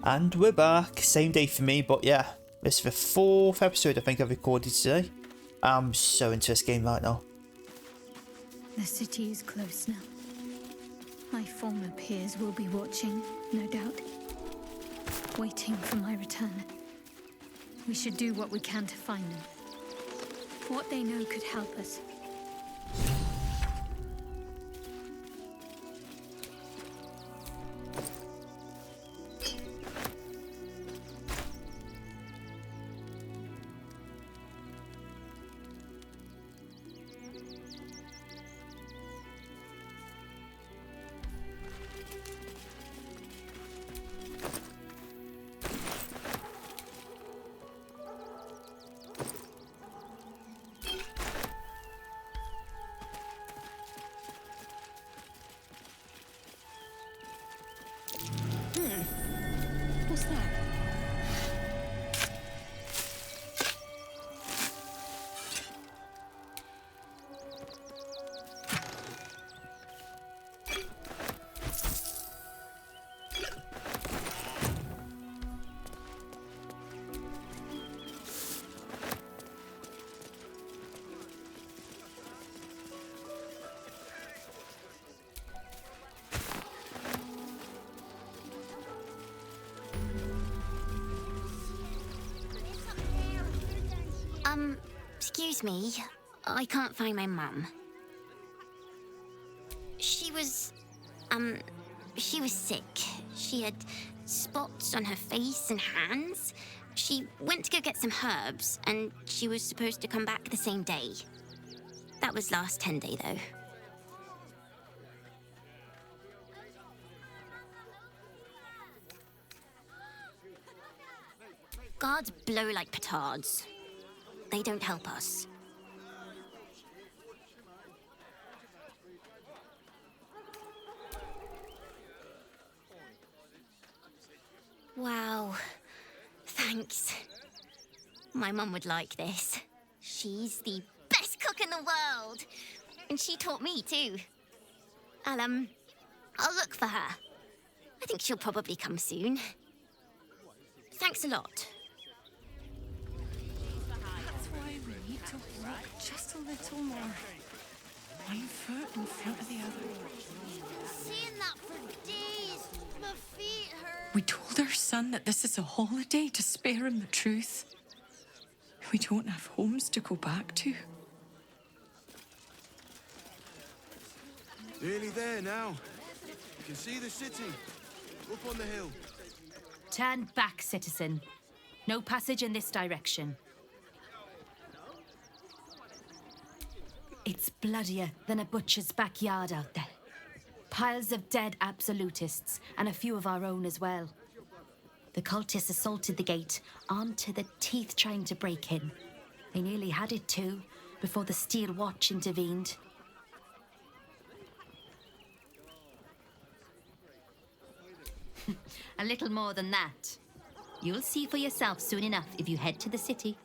And we're back, same day for me, but yeah, this is the 4th episode I think I've recorded today. I'm so into this game right now. The city is close now. My former peers will be watching, no doubt. Waiting for my return. We should do what we can to find them. What they know could help us. What's that? Excuse me. I can't find my mum. She was sick. She had spots on her face and hands. She went to go get some herbs, and she was supposed to come back the same day. That was last 10 day, though. Guards blow like petards. They don't help us. Wow. Thanks. My mum would like this. She's the best cook in the world. And she taught me too. I'll look for her. I think she'll probably come soon. Thanks a lot. Just a little more. One foot in front of the other. Saying that for days. My feet hurt. We told our son that this is a holiday to spare him the truth. We don't have homes to go back to. Nearly there now. You can see the city. Up on the hill. Turn back, citizen. No passage in this direction. It's bloodier than a butcher's backyard out there. Piles of dead absolutists, and a few of our own as well. The cultists assaulted the gate, armed to the teeth trying to break in. They nearly had it too, before the Steel Watch intervened. A little more than that. You'll see for yourself soon enough if you head to the city.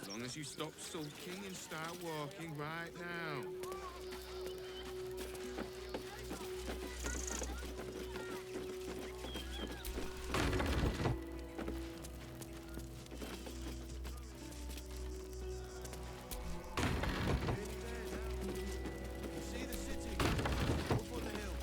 As long as you stop sulking and start walking right now. See the city. Up on the hill.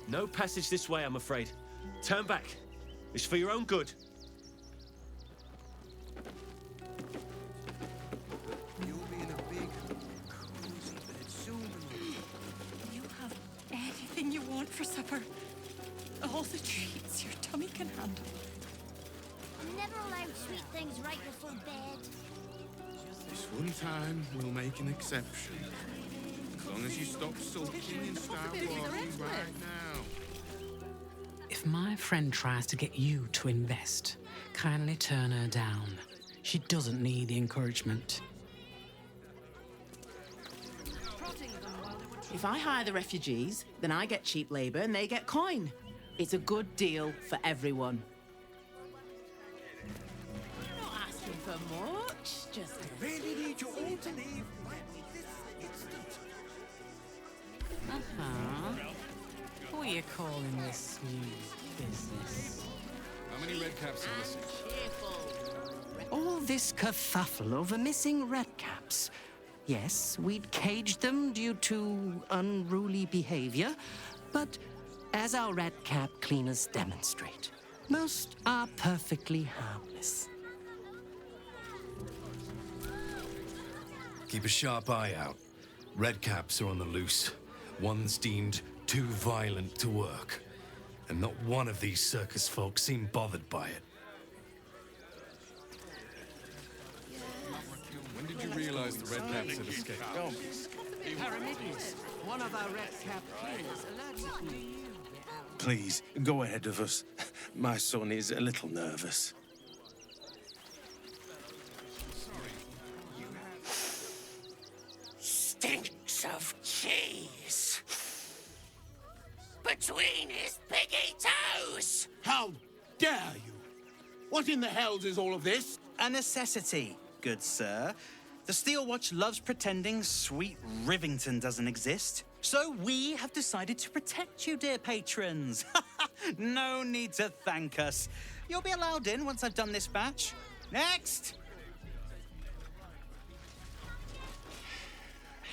No passage this way, I'm afraid. Turn back. It's for your own good. You'll be in a big, cozy bed soon. You have anything you want for supper. All the treats your tummy can handle. Never allowed sweet things right before bed. This one time, we'll make an exception. As long as you stop sulking and start walking right now. If my friend tries to get you to invest, kindly turn her down. She doesn't need the encouragement. If I hire the refugees, then I get cheap labor and they get coin. It's a good deal for everyone. so much. Just Really need you all to leave this instant. Who are you calling this new business? How many red caps are missing? All this kerfuffle over missing redcaps. Yes, we'd caged them due to unruly behavior, but as our redcap cleaners demonstrate, most are perfectly harmless. Keep a sharp eye out. Redcaps are on the loose. One's deemed too violent to work. And not one of these circus folk seem bothered by it. When did you realize the red caps had escaped? Paramedics, one of our redcap cleaners alerted me. Please, go ahead of us. My son is a little nervous. Stinks of cheese between his piggy toes. How dare you? What in the hells is all of this? A necessity, good sir. The Steel Watch loves pretending sweet Rivington doesn't exist. So we have decided to protect you, dear patrons. No need to thank us. You'll be allowed in once I've done this batch. Next!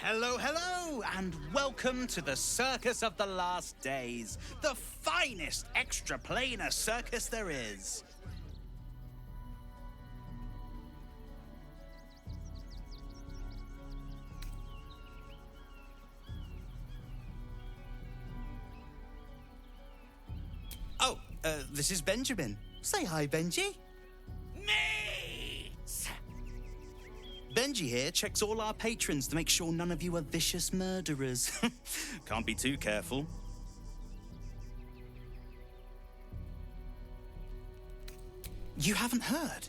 Hello, hello, and welcome to the Circus of the Last Days, the finest extra-planar circus there is. Oh, this is Benjamin. Say hi, Benji. Meat! Benji here checks all our patrons to make sure none of you are vicious murderers. Can't be too careful. You haven't heard?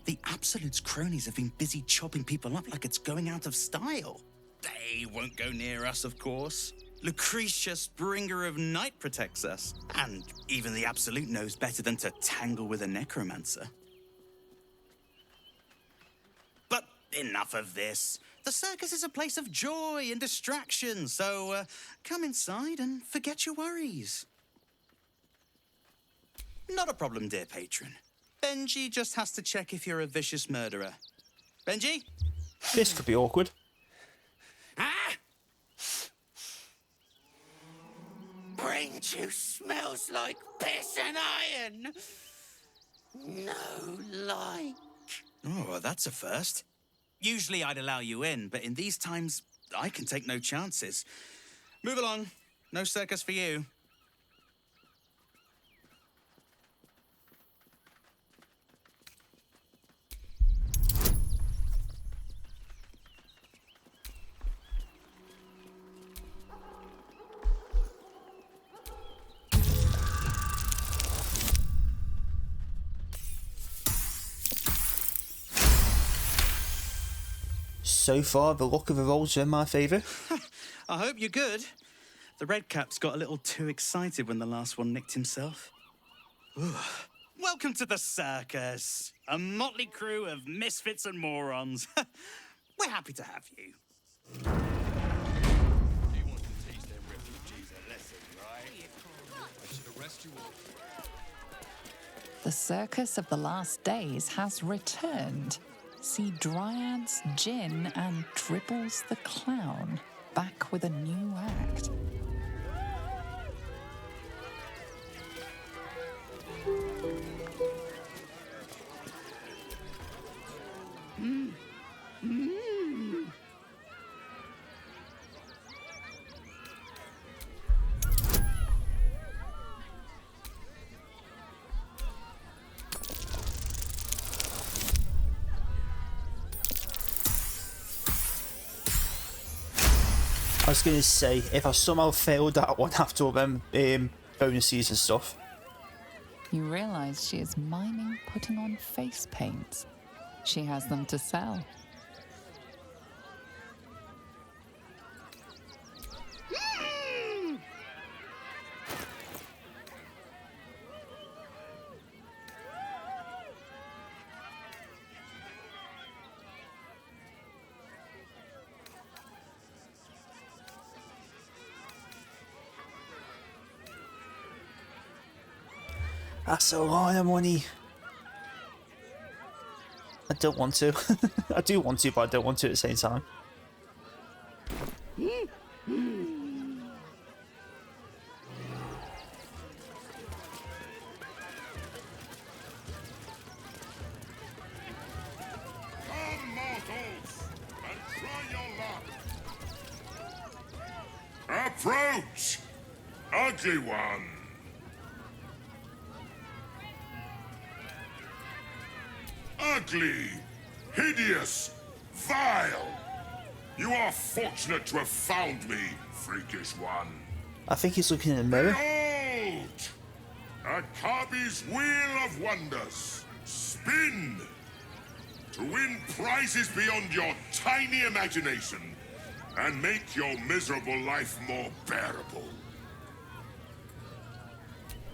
The Absolute's cronies have been busy chopping people up like it's going out of style. They won't go near us, of course. Lucretia, Bringer of Night, protects us. And even the Absolute knows better than to tangle with a necromancer. But enough of this. The circus is a place of joy and distraction, so come inside and forget your worries. Not a problem, dear patron. Benji just has to check if you're a vicious murderer. Benji? This could be awkward. Ah! Brain juice smells like piss and iron. No like. Oh, well, that's a first. Usually I'd allow you in, but in these times, I can take no chances. Move along. No circus for you. So far, the look of the rolls are in my favour. I hope you're good. The Redcaps got a little too excited when the last one nicked himself. Ooh. Welcome to the circus. A motley crew of misfits and morons. We're happy to have you. You want to teach them refugees a lesson, right? I should arrest you all. The Circus of the Last Days has returned. See Dryads, Jin, and Dribbles the Clown back with a new act. I was going to say, if I somehow failed that one after all them bonuses and stuff. You realise she is miming putting on face paints. She has them to sell. That's a lot of money. I don't want to. I do want to, but I don't want to at the same time. Approach, ugly one. Ugly, hideous, vile. You are fortunate to have found me, freakish one. I think he's looking in the mirror. Behold! Akabi's Wheel of Wonders. Spin! To win prizes beyond your tiny imagination and make your miserable life more bearable.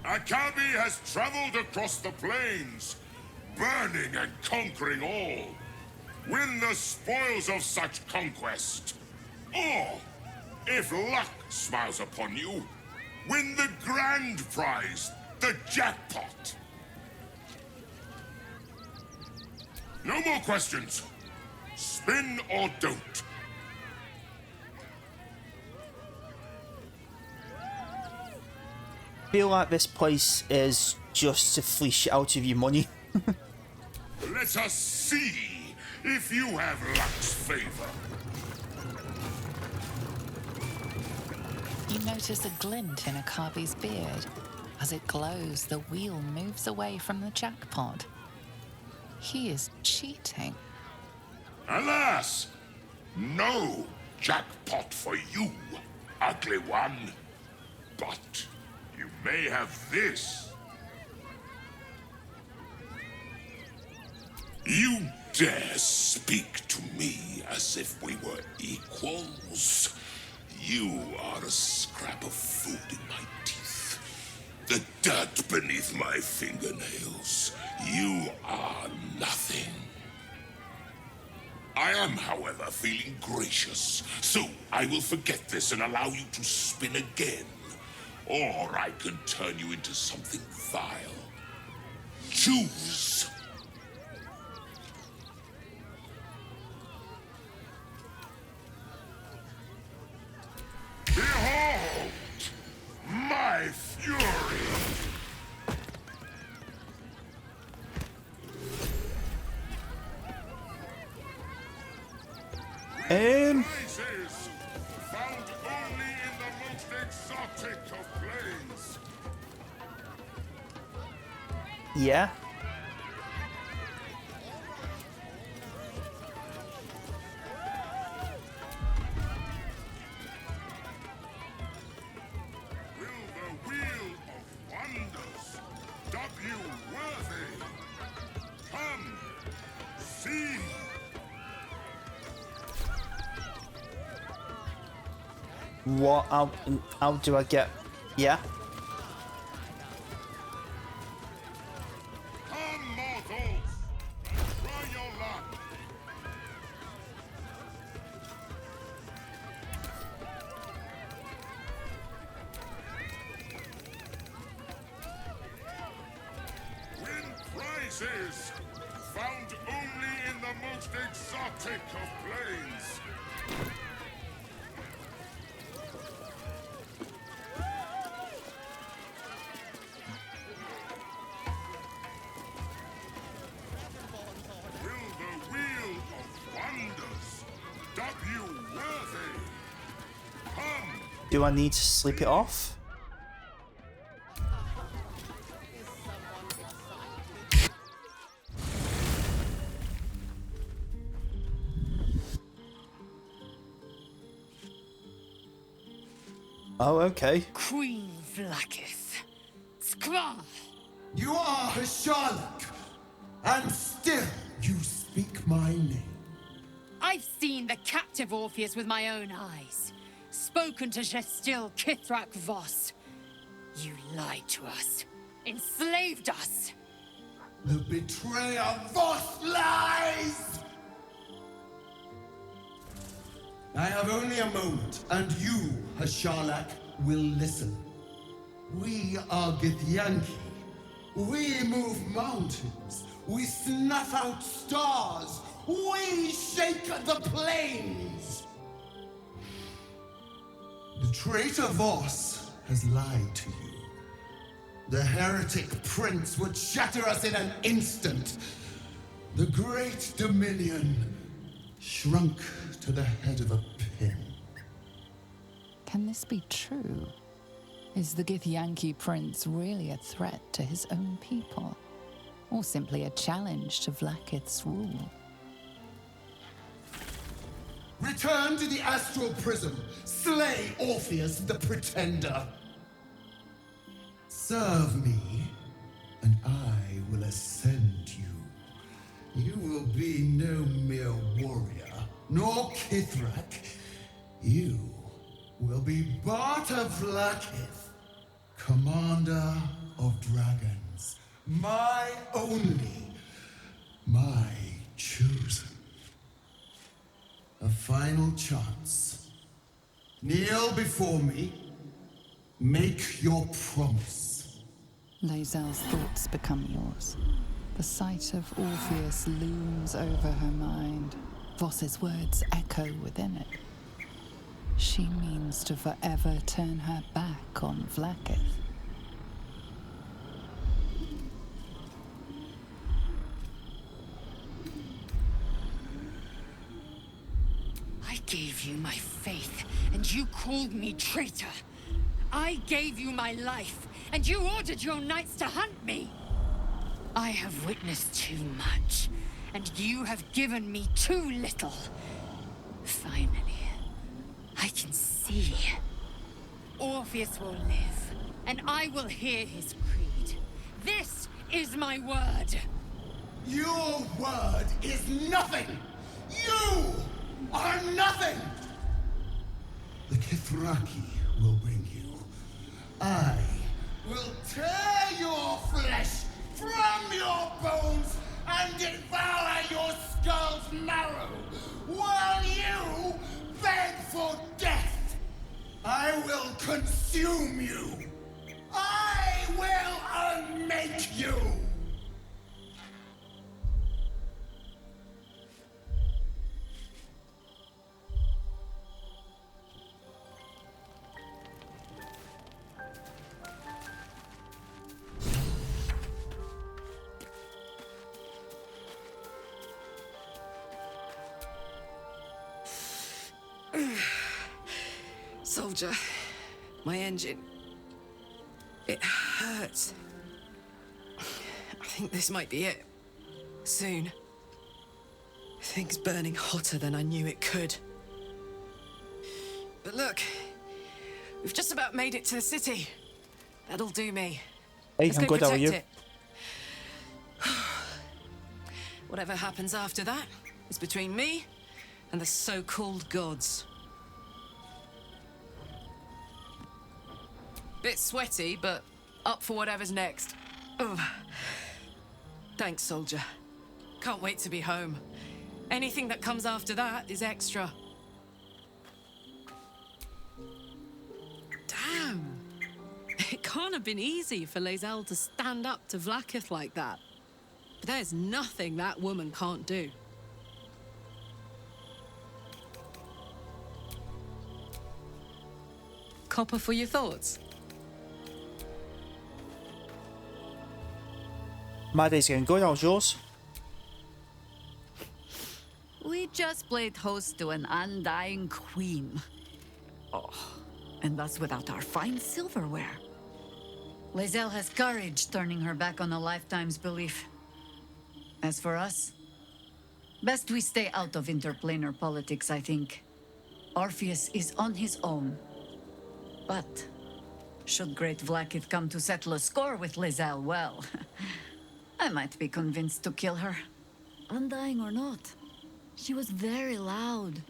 Akabi has traveled across the plains, burning and conquering all. Win the spoils of such conquest. Or, if luck smiles upon you, win the grand prize, the jackpot. No more questions. Spin or don't. I feel like this place is just to fleece out of your money. Let us see if you have luck's favor. You notice a glint in Akabi's beard. As it glows, the wheel moves away from the jackpot. He is cheating. Alas! No jackpot for you, ugly one. But you may have this. You dare speak to me as if we were equals? You are a scrap of food in my teeth. The dirt beneath my fingernails. You are nothing. I am, however, feeling gracious, so I will forget this and allow you to spin again. Or I can turn you into something vile. Choose. Behold! My fury! Prizes found only in the most exotic of planes. Yeah. Will the Wheel of Wonders dub you worthy? Come, see. What? How do I get? Yeah. Come, mortals, and try your luck. Win prizes found only in the most exotic of planes. Will the Wheel of Wonders dub you worthy? Come, Do I need to sleep it off? Oh, okay. Queen Vlakith. Skra! You are Hasharlok, and still you speak my name. I've seen the captive Orpheus with my own eyes. Spoken to Gestil Kithrak Voss. You lied to us. Enslaved us. The betrayer Voss lies! I have only a moment, and you, Hasharlok, will listen. We are Githyanki, We move mountains. We snuff out stars. We shake the plains. The traitor Voss has lied to you. The heretic prince would shatter us in an instant. The great Dominion shrunk to the head of a pin. Can this be true? Is the Githyanki prince really a threat to his own people? Or simply a challenge to Vlaakith's rule? Return to the astral prism. Slay Orpheus the Pretender. Serve me, and I will ascend you. You will be no mere warrior, nor Kithrak. You will be Barta Vlaakith, commander of dragons. My only, my chosen. A final chance. Kneel before me. Make your promise. Lae'zel's thoughts become yours. The sight of Orpheus looms over her mind. Voss's words echo within it. She means to forever turn her back on Vlaakith. I gave you my faith, and you called me traitor. I gave you my life, and you ordered your knights to hunt me. I have witnessed too much, and you have given me too little. Finally, I can see. Orpheus will live, and I will hear his creed. This is my word. Your word is nothing! You are nothing! The Kithraki will bring you. I will tear your flesh from your bones and devour your skull's marrow while you beg for death. I will consume you. I will unmake you. Soldier, my engine. It hurts. I think this might be it. Soon. Things burning hotter than I knew it could. But look, we've just about made it to the city. That'll do me. Hey, Let's I'm go good, how are protect you? it. Whatever happens after that is between me and the so-called gods. Bit sweaty, but up for whatever's next. Ugh. Thanks, soldier. Can't wait to be home. Anything that comes after that is extra. Damn. It can't have been easy for Lae'zel to stand up to Vlaakith like that. But there's nothing that woman can't do. Copper for your thoughts? My day's going good, how's yours? We just played host to an undying queen. Oh, and that's without our fine silverware. Lae'zel has courage turning her back on a lifetime's belief. As for us, best we stay out of interplanar politics, I think. Orpheus is on his own. But should great Vlaakith come to settle a score with Lae'zel, well, I might be convinced to kill her. Undying or not, she was very loud.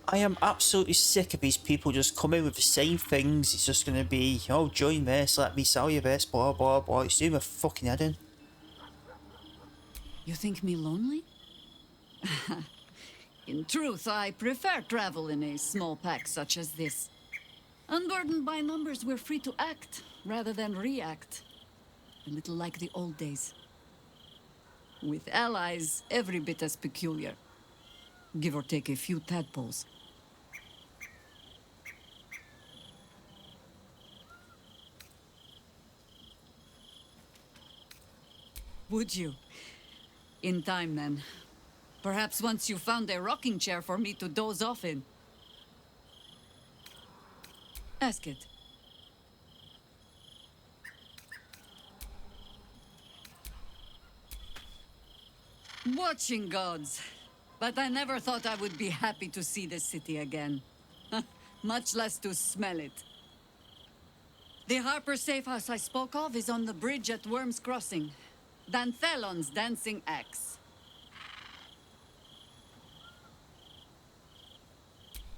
I am absolutely sick of these people just coming with the same things. It's just going to be, oh, join this, let me sell you this, blah, blah, blah. It's doing my fucking head in. You think me lonely? In truth, I prefer travel in a small pack such as this. Unburdened by numbers, we're free to act rather than react. A little like the old days. With allies, every bit as peculiar. Give or take a few tadpoles. Would you? In time, then. Perhaps once you found a rocking chair for me to doze off in. Ask it. Watching gods. But I never thought I would be happy to see the city again. Much less to smell it. The Harper safe house I spoke of is on the bridge at Worm's Crossing. Danthelon's dancing axe.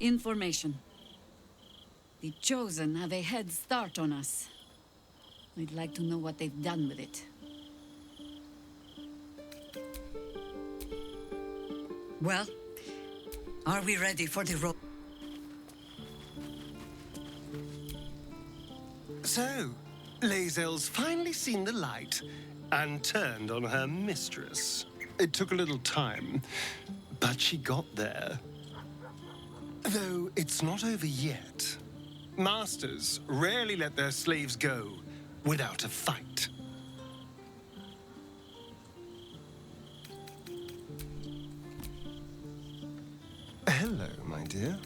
Information. The Chosen have a head start on us. I'd like to know what they've done with it. Well, are we ready for the road? So, Lae'zel's finally seen the light and turned on her mistress. It took a little time, but she got there. Though it's not over yet. Masters rarely let their slaves go without a fight. Hello, my dear.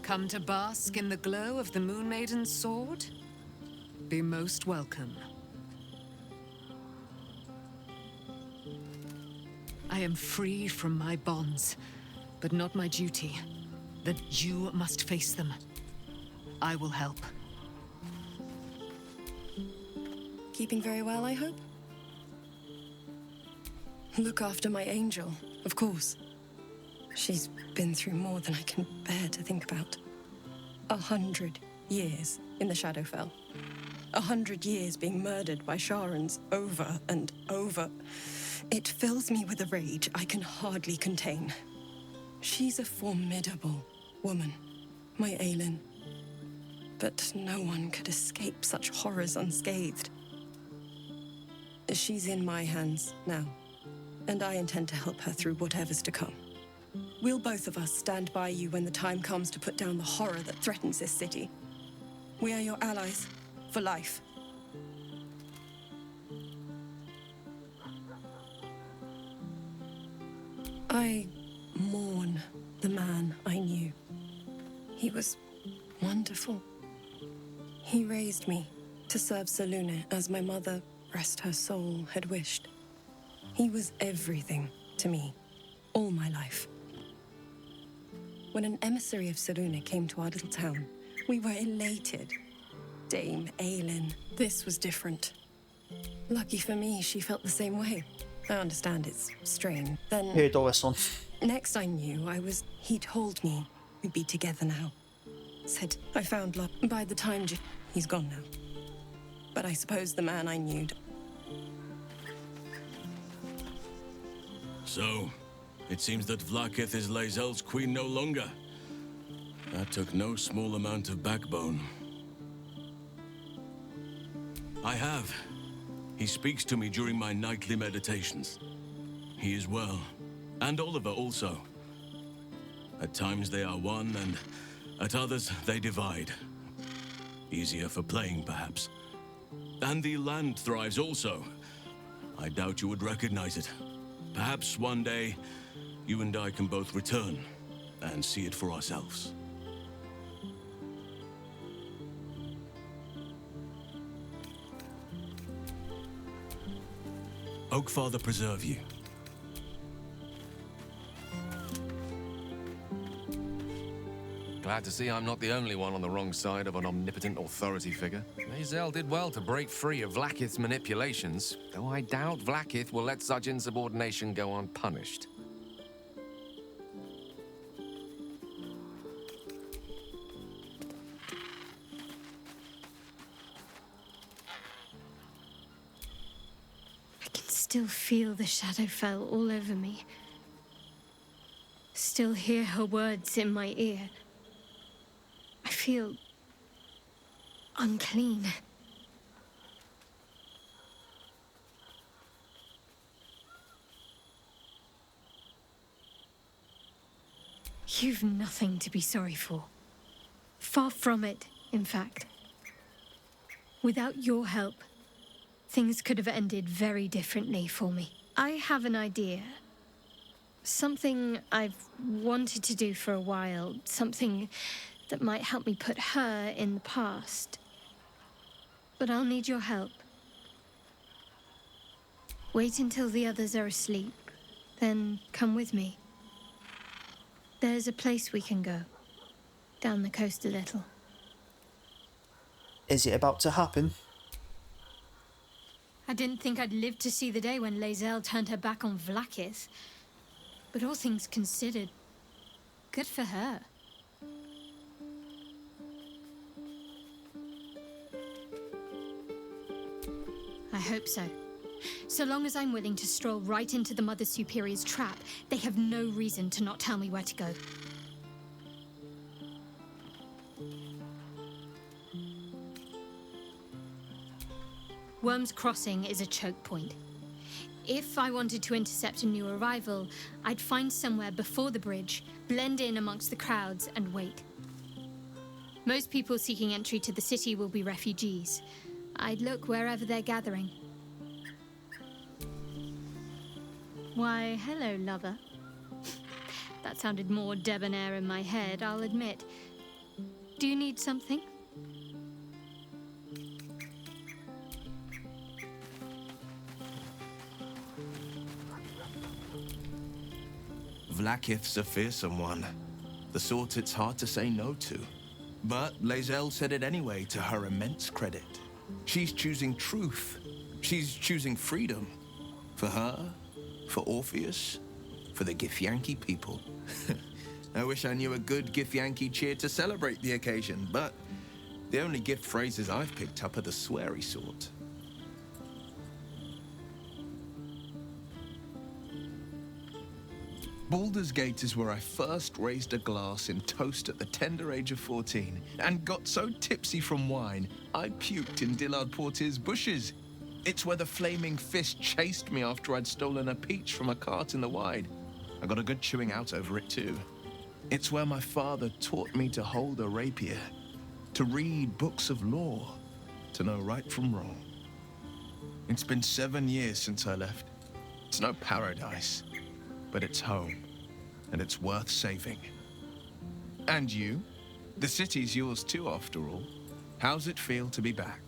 Come to bask in the glow of the Moon Maiden's sword? Be most welcome. I am free from my bonds, but not my duty. That you must face them. I will help. Keeping very well, I hope? Look after my angel, of course. She's been through more than I can bear to think about. 100 years in the Shadowfell. 100 years being murdered by Sharans over and over. It fills me with a rage I can hardly contain. She's a formidable woman, my Aelin. But no one could escape such horrors unscathed. She's in my hands now, and I intend to help her through whatever's to come. We'll both of us stand by you when the time comes to put down the horror that threatens this city. We are your allies for life. I mourn the man I knew. He was wonderful. He raised me to serve Selûne as my mother, rest her soul, had wished. He was everything to me, all my life. When an emissary of Selûne came to our little town, we were elated. Dame Aelin, this was different. Lucky for me, she felt the same way. I understand it's strained. Then... Hey, Dawson. Next I knew, he told me we'd be together now. Said, I found love. By the time he's gone now. But I suppose the man I knew... So, it seems that Vlaakith is Lae'zel's queen no longer. That took no small amount of backbone. I have. He speaks to me during my nightly meditations. He is well. And Oliver also. At times they are one, and at others they divide. Easier for playing, perhaps. And the land thrives also. I doubt you would recognize it. Perhaps one day, you and I can both return and see it for ourselves. Oakfather preserve you. Glad to see I'm not the only one on the wrong side of an omnipotent authority figure. Lae'zel did well to break free of Vlaakith's manipulations, though I doubt Vlaakith will let such insubordination go unpunished. still feel the Shadowfell all over me. Still hear her words in my ear. I feel unclean. You've nothing to be sorry for. Far from it, in fact. Without your help, things could have ended very differently for me. I have an idea. Something I've wanted to do for a while. Something that might help me put her in the past. But I'll need your help. Wait until the others are asleep, then come with me. There's a place we can go. Down the coast a little. Is it about to happen? I didn't think I'd live to see the day when Lae'zel turned her back on Vlaakith. But all things considered, good for her. I hope so. So long as I'm willing to stroll right into the Mother Superior's trap, they have no reason to not tell me where to go. Worm's Crossing is a choke point. If I wanted to intercept a new arrival, I'd find somewhere before the bridge, blend in amongst the crowds, and wait. Most people seeking entry to the city will be refugees. I'd look wherever they're gathering. Why, hello, lover. That sounded more debonair in my head, I'll admit. Do you need something? Vlaakith's a fearsome one. The sort it's hard to say no to. But Lae'zel said it anyway, to her immense credit. She's choosing truth. She's choosing freedom. For her, for Orpheus, for the Githyanki people. I wish I knew a good Githyanki cheer to celebrate the occasion, but the only gift phrases I've picked up are the sweary sort. Baldur's Gate is where I first raised a glass in toast at the tender age of 14, and got so tipsy from wine, I puked in Dillard Portier's bushes. It's where the flaming fist chased me after I'd stolen a peach from a cart in the Wide. I got a good chewing out over it too. It's where my father taught me to hold a rapier, to read books of law, to know right from wrong. It's been 7 years since I left. It's no paradise, but it's home, and it's worth saving. And you? The city's yours too, after all. How's it feel to be back?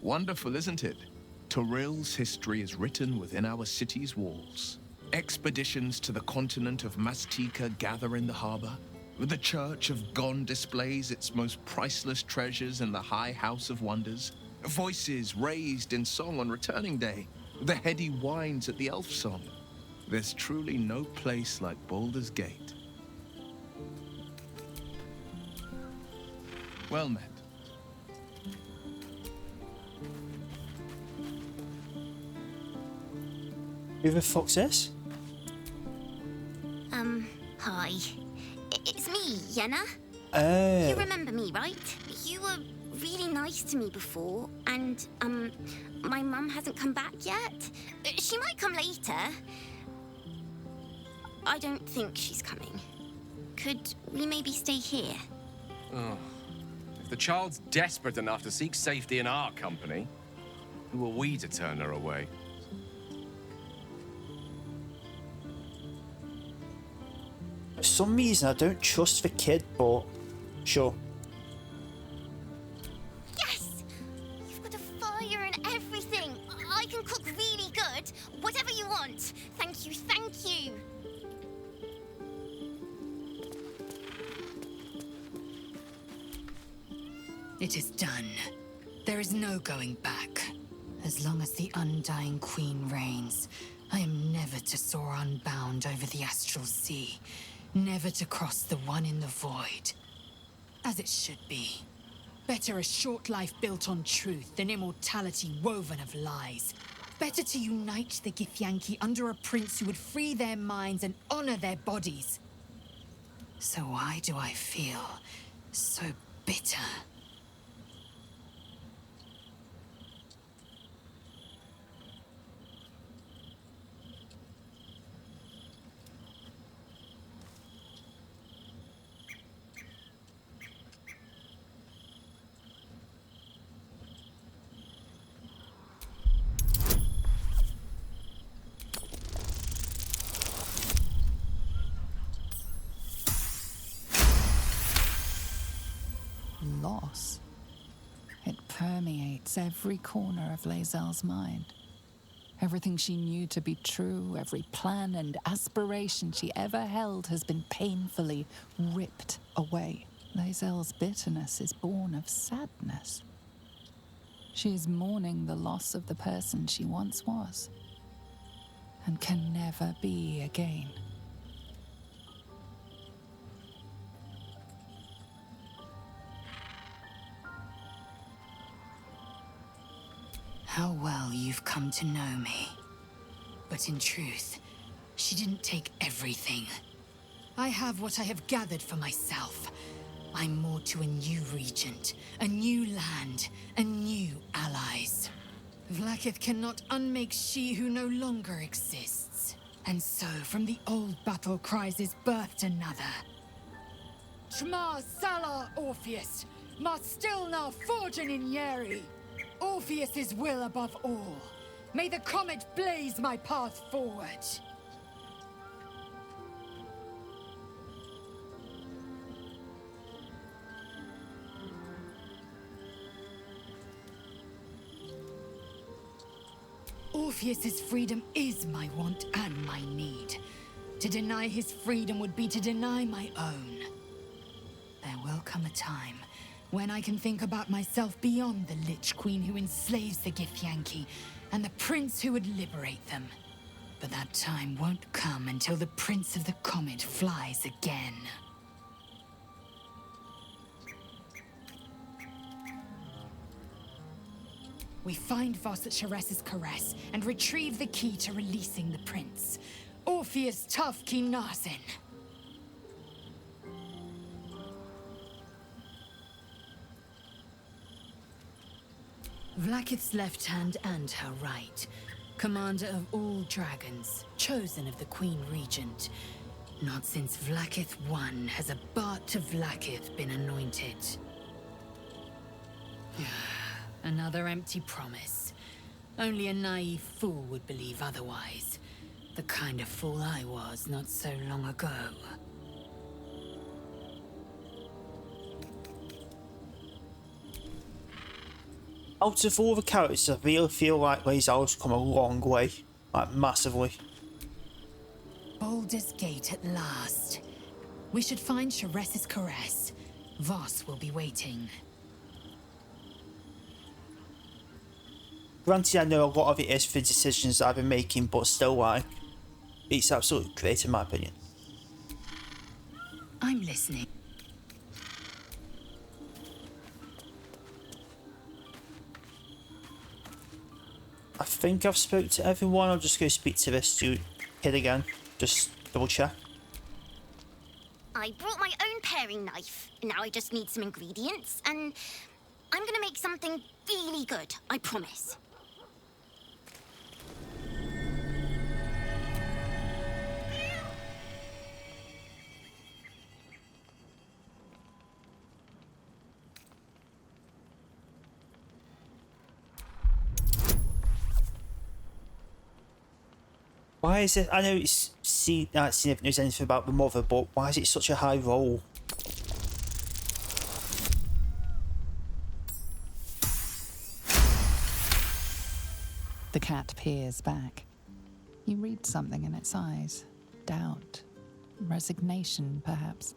Wonderful, isn't it? Torril's history is written within our city's walls. Expeditions to the continent of Mastika gather in the harbor. The Church of Gon displays its most priceless treasures in the High House of Wonders. Voices raised in song on Returning Day. The heady wines at the Elf Song. There's truly no place like Baldur's Gate. Well met. Who the fuck's this? Hi. It's me, Yenna. Oh. You remember me, right? You were really nice to me before, and, my mum hasn't come back yet. She might come later. I don't think she's coming. Could we maybe stay here? Oh. If the child's desperate enough to seek safety in our company, who are we to turn her away? For some reason, I don't trust the kid, but sure. Yes! You've got a fire and everything. I can cook really good. Whatever you want. Thank you, thank you. It is done. There is no going back. As long as the Undying Queen reigns, I am never to soar unbound over the astral sea. Never to cross the one in the void. As it should be. Better a short life built on truth than immortality woven of lies. Better to unite the Githyanki under a prince who would free their minds and honor their bodies. So why do I feel so bitter? Loss. It permeates every corner of Lae'zel's mind. Everything she knew to be true, every plan and aspiration she ever held has been painfully ripped away. Lae'zel's bitterness is born of sadness. She is mourning the loss of the person she once was, and can never be again. How well you've come to know me. But in truth, she didn't take everything. I have what I have gathered for myself. I'm more to a new regent, a new land, and new allies. Vlaakith cannot unmake she who no longer exists. And so, from the old battle cries is birthed another. Shma Salar Orpheus, Ma Stilna Forgin in Yeri. Orpheus's will above all. May the comet blaze my path forward. Orpheus's freedom is my want and my need. To deny his freedom would be to deny my own. There will come a time when I can think about myself beyond the Lich Queen who enslaves the Githyanki and the prince who would liberate them. But that time won't come until the Prince of the Comet flies again. We find Voss at Sharess's caress and retrieve the key to releasing the prince. Orpheus Tough Kinazin. Vlaakith's left hand and her right. Commander of all dragons, chosen of the Queen Regent. Not since Vlaakith I has a Bart to Vlaakith been anointed. Another empty promise. Only a naive fool would believe otherwise. The kind of fool I was not so long ago. Out of all the characters, I really feel like Lae'zel's come a long way. Like, massively. Baldur's Gate at last. We should find Sharess's caress. Voss will be waiting. Granted, I know a lot of it is for decisions I've been making, but still, like, it's absolutely great in my opinion. I'm listening. I think I've spoke to everyone. I'm just going to speak to this kid again. Just double check. I brought my own paring knife. Now I just need some ingredients, and I'm gonna make something really good, I promise. Why is it? I know it's seen if it knows anything about the mother, but why is it such a high roll? The cat peers back. You read something in its eyes. Doubt. Resignation, perhaps.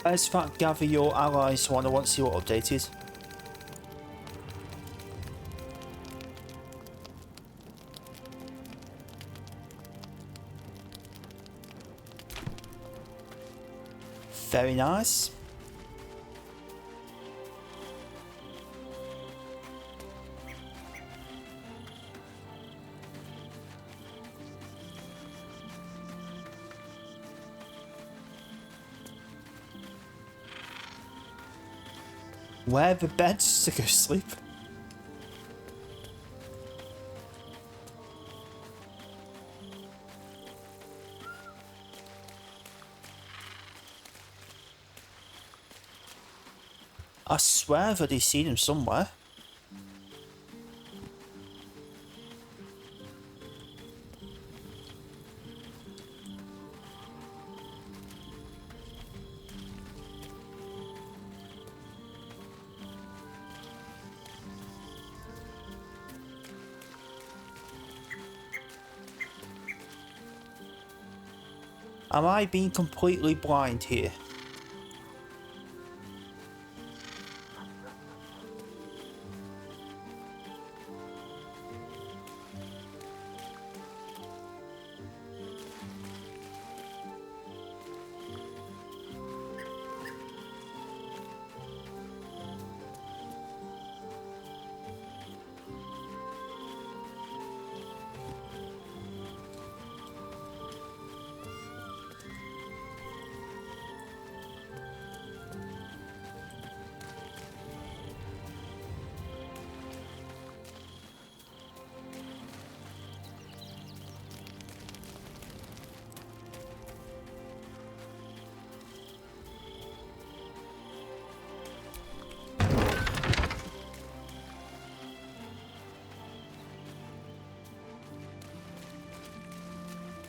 As fact, gather your allies one. I want to see what updated. Very nice. Where are the beds to go sleep? I swear I've already seen him somewhere. Am I being completely blind here?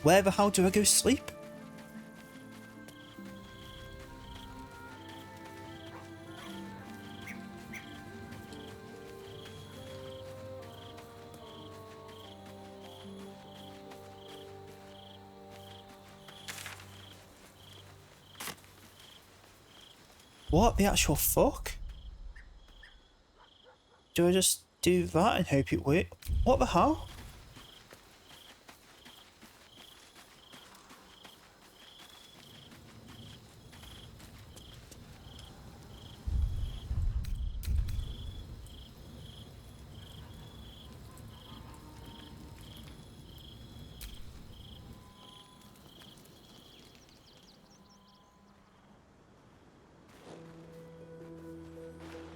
Where the hell do I go sleep? What the actual fuck? Do I just do that and hope it works? What the hell?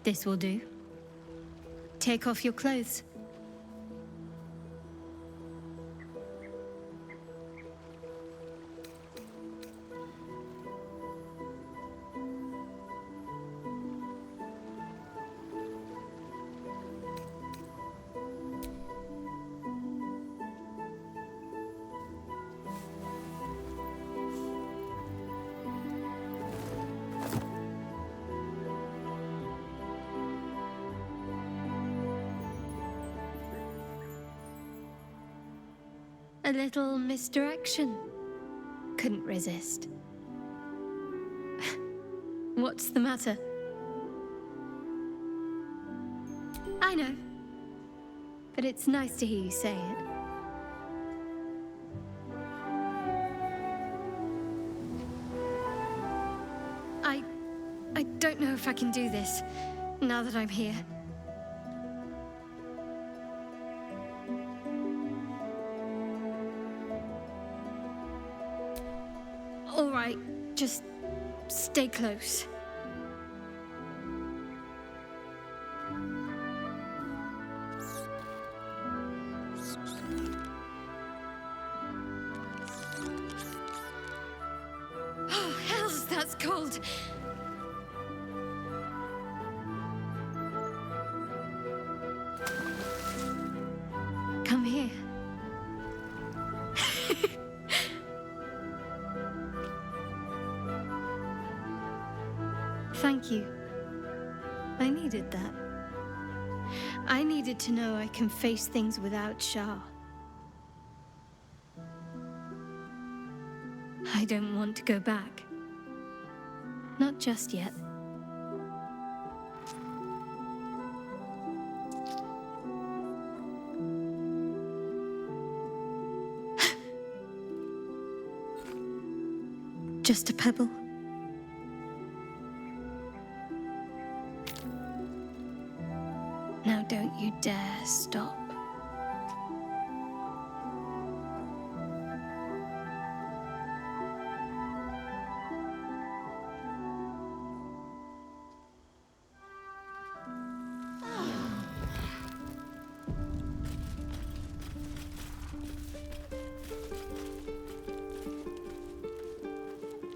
This will do. Take off your clothes. A little misdirection. Couldn't resist. What's the matter? I know. But it's nice to hear you say it. I don't know if I can do this, now that I'm here. All right, just stay close. Oh, hells, that's cold. Come here. Thank you. I needed that. I needed to know I can face things without Shah. I don't want to go back. Not just yet. Just a pebble. Now don't you dare stop.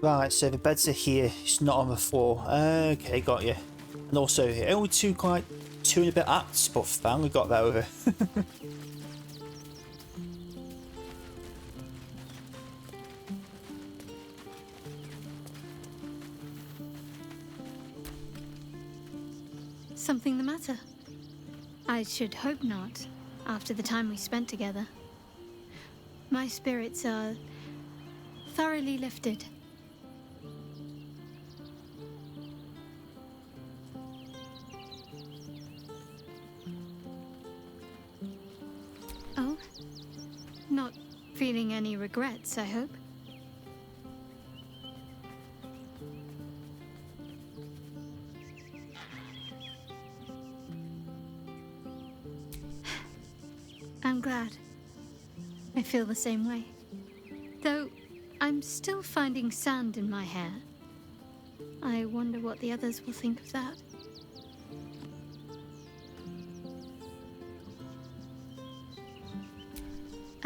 Right, so the beds are here. It's not on the floor. Okay, got you. And also, it only took like 2 and a bit acts, but finally got that over. Something the matter? I should hope not, after the time we spent together. My spirits are thoroughly lifted. Oh? Not feeling any regrets, I hope? I'm glad. I feel the same way. Though, I'm still finding sand in my hair. I wonder what the others will think of that.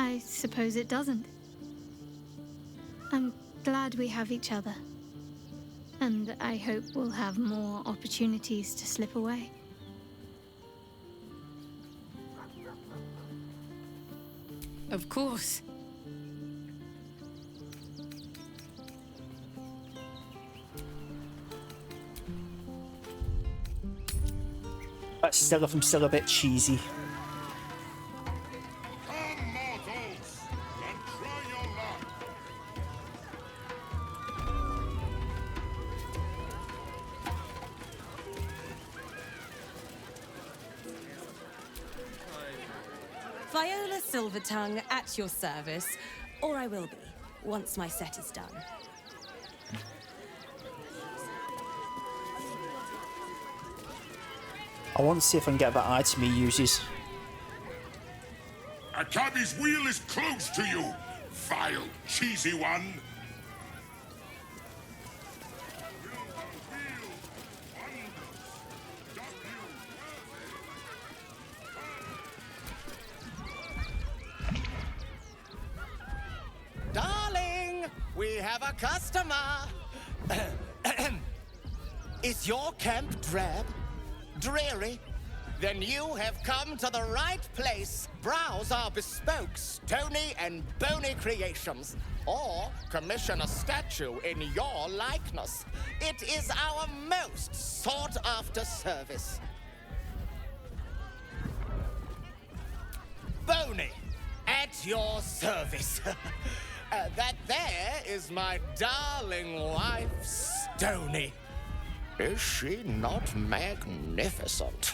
I suppose it doesn't. I'm glad we have each other. And I hope we'll have more opportunities to slip away. Of course. But still, if I'm still a bit cheesy. Come, mortals, and try your luck. Viola Silvertongue at your service, or I will be, once my set is done. I want to see if I can get that item he uses. A cabbie's wheel is close to you, vile, cheesy one. Darling, we have a customer. Is your camp drab? Dreary? Then you have come to the right place. Browse our bespoke, stony and bony creations. Or commission a statue in your likeness. It is our most sought-after service. Bony, at your service. That there is my darling wife, Stony. Is she not magnificent?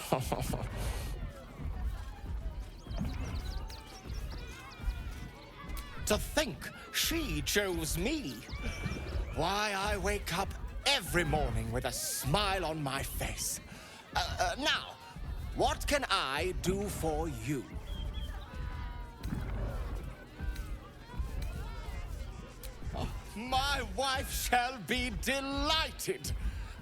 To think she chose me. Why, I wake up every morning with a smile on my face. Now, what can I do for you? Oh, my wife shall be delighted.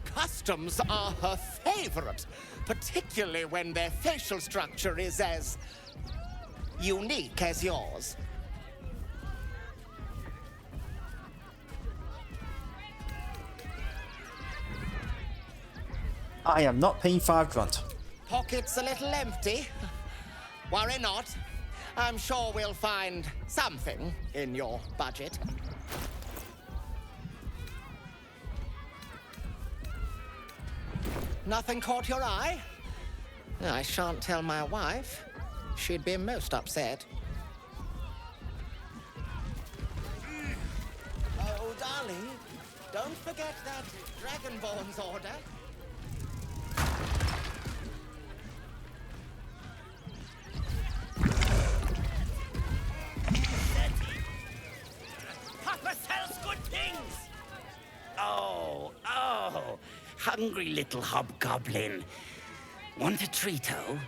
Customs are her favorite, particularly when their facial structure is as unique as yours. I am not paying £5 grand. Pockets a little empty? Worry not. I'm sure we'll find something in your budget. Nothing caught your eye? I shan't tell my wife. She'd be most upset. Oh, darling, Don't forget that Dragonborn's order. Papa sells good things! Oh, hungry little hobgoblin. Want a treato?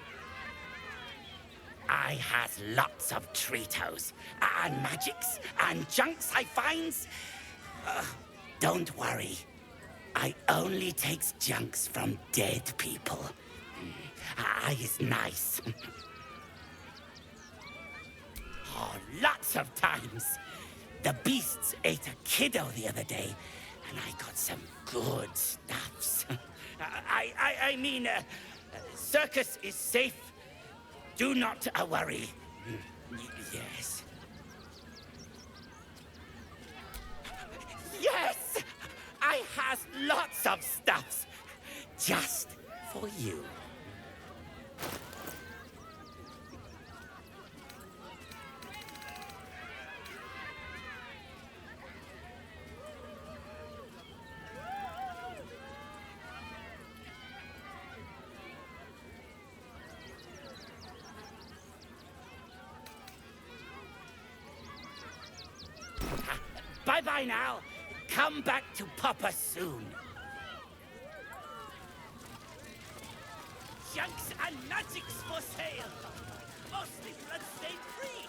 I has lots of treatos, and magics, and junks I finds. Don't worry. I only takes junks from dead people. I is nice. Oh, lots of times. The beasts ate a kiddo the other day, and I got some good stuffs. I mean, circus is safe. Do not worry. Yes. Yes! I has lots of stuffs. Just for you. Bye-bye now. Come back to Papa soon. Junks and magics for sale. Mostly bloodstained free.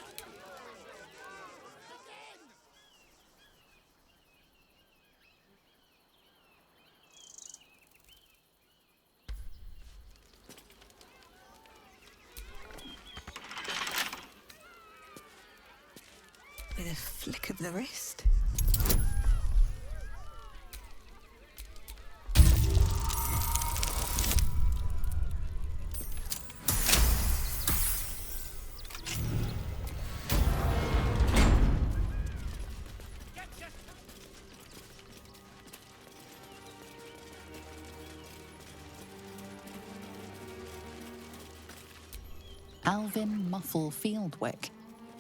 With a flick of the wrist. Alvin Muffle Fieldwick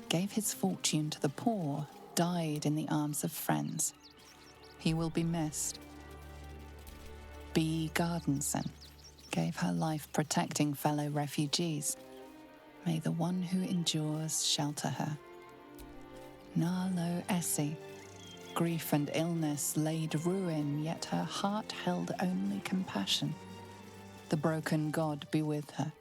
gave his fortune to the poor, died in the arms of friends. He will be missed. B. Gardenson gave her life protecting fellow refugees. May the one who endures shelter her. Narlo Essie, grief and illness laid ruin, yet her heart held only compassion. The broken god be with her.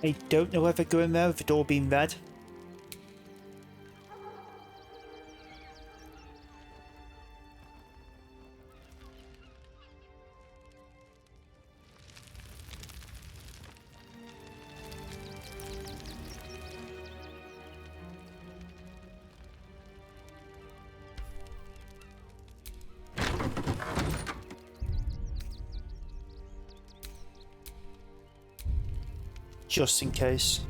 I don't know whether going there with it all being red. Just in case.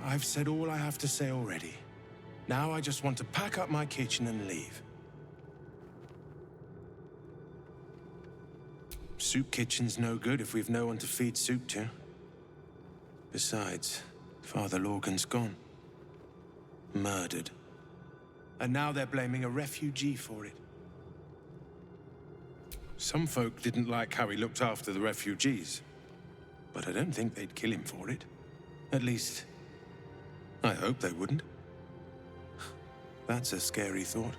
I've said all I have to say already. Now I just want to pack up my kitchen and leave. Soup kitchen's no good if we've no one to feed soup to. Besides, Father Lorgan's gone. Murdered. And now they're blaming a refugee for it. Some folk didn't like how he looked after the refugees, but I don't think they'd kill him for it. At least, I hope they wouldn't. That's a scary thought.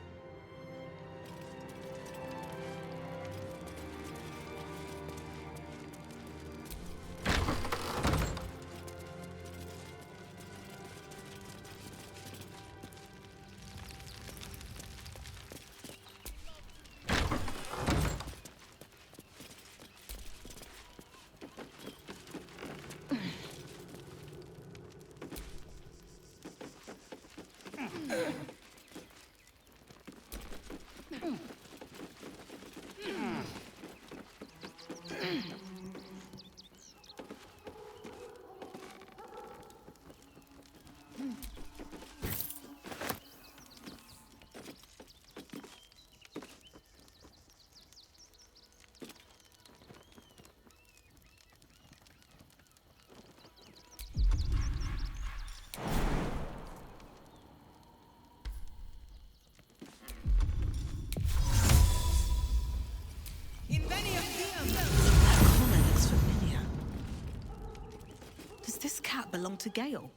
Does this cat belong to Gale?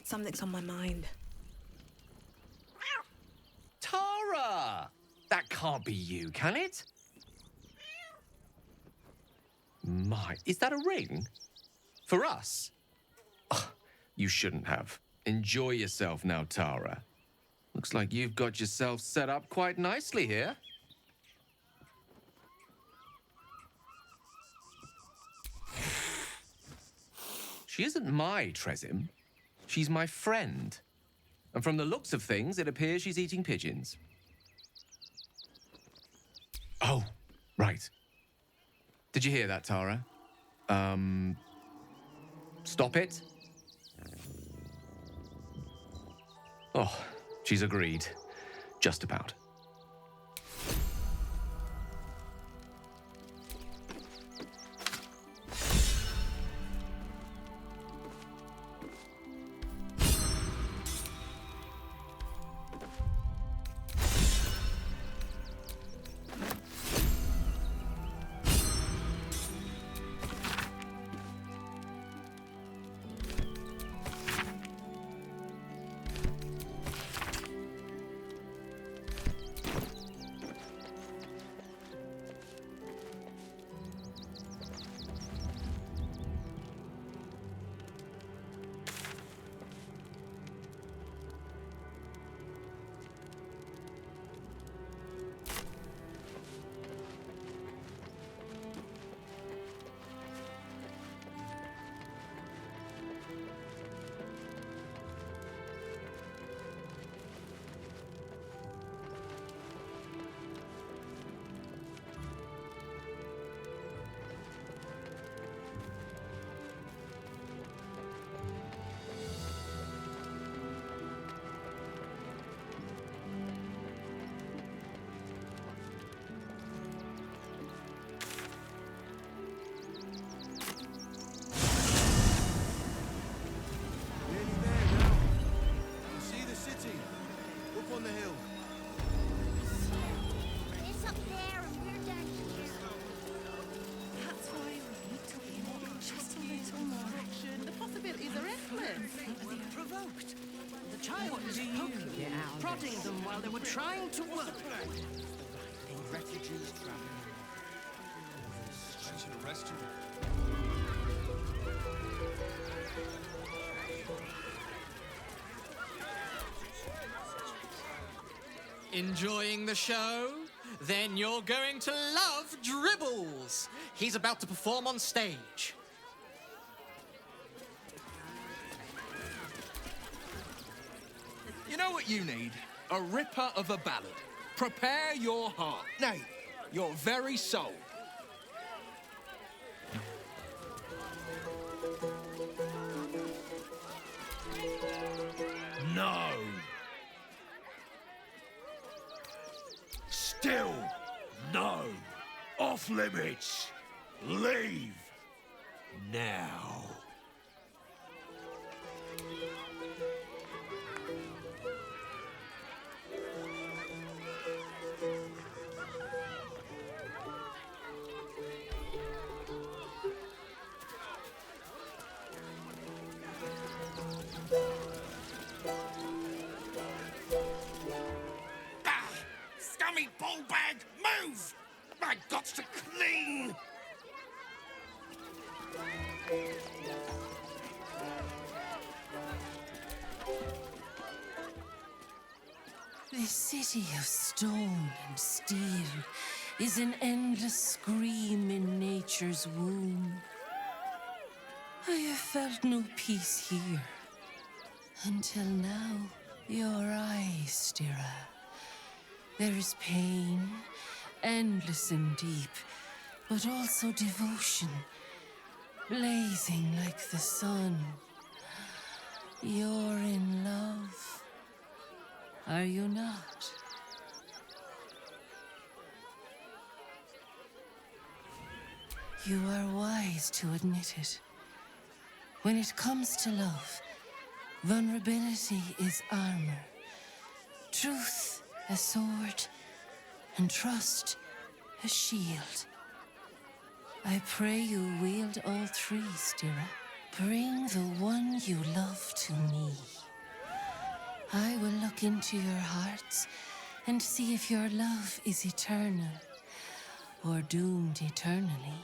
Something's on my mind. Tara! That can't be you, can it? My, is that a ring? For us? Oh, you shouldn't have. Enjoy yourself now, Tara. Looks like you've got yourself set up quite nicely here. She isn't my Tresim. She's my friend. And from the looks of things, it appears she's eating pigeons. Oh, right. Did you hear that, Tara? Stop it? Oh, she's agreed. Just about. Prodding them while they were trying to work. Refugees traveling. I should arrest you. Enjoying the show? Then you're going to love Dribbles. He's about to perform on stage. You know what you need? A ripper of a ballad. Prepare your heart. Nay, your very soul. No. Still no. Off limits. Leave. Now. Scummy ball bag, move! My gots to clean! This city of stone and steel is an endless scream in nature's womb. I have felt no peace here. Until now, your eyes, Stira. There is pain, endless and deep, but also devotion, blazing like the sun. You're in love, are you not? You are wise to admit it. When it comes to love, vulnerability is armor, truth a sword, and trust a shield. I pray you wield all three, Stira. Bring the one you love to me. I will look into your hearts and see if your love is eternal or doomed eternally.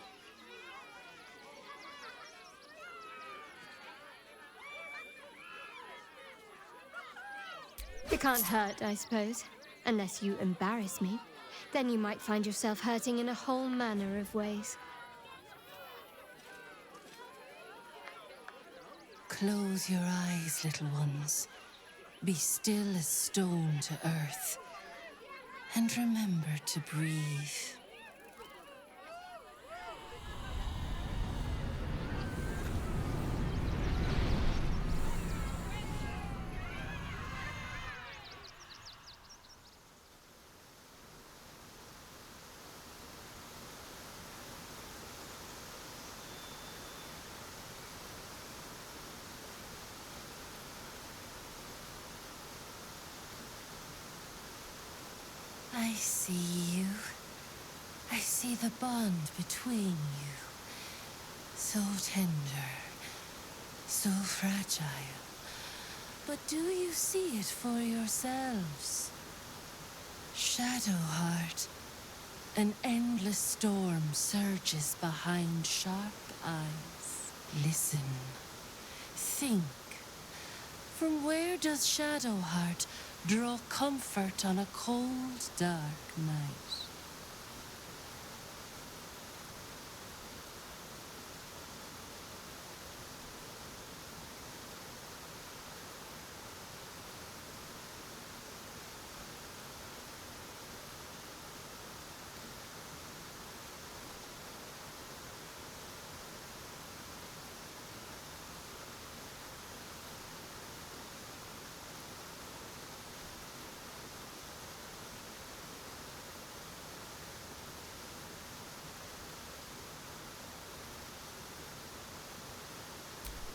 It can't hurt, I suppose. Unless you embarrass me. Then you might find yourself hurting in a whole manner of ways. Close your eyes, little ones. Be still as stone to earth. And remember to breathe. I see you. I see the bond between you. So tender, so fragile. But do you see it for yourselves? Shadowheart, an endless storm surges behind sharp eyes. Listen. Think. From where does Shadowheart draw comfort on a cold, dark night?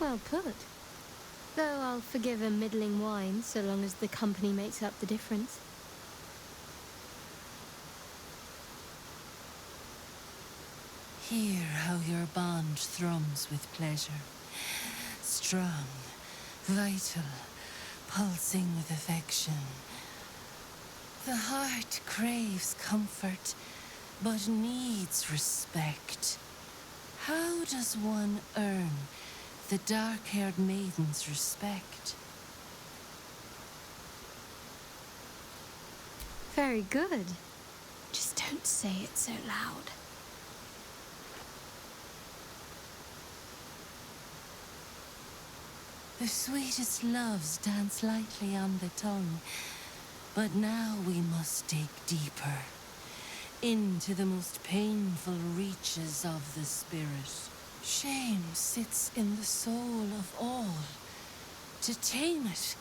Well put. Though I'll forgive a middling wine so long as the company makes up the difference. Hear how your bond thrums with pleasure. Strong, vital, pulsing with affection. The heart craves comfort, but needs respect. How does one earn the dark-haired maiden's respect? Very good. Just don't say it so loud. The sweetest loves dance lightly on the tongue, but now we must dig deeper, into the most painful reaches of the spirit. Shame sits in the soul of all. To tame it,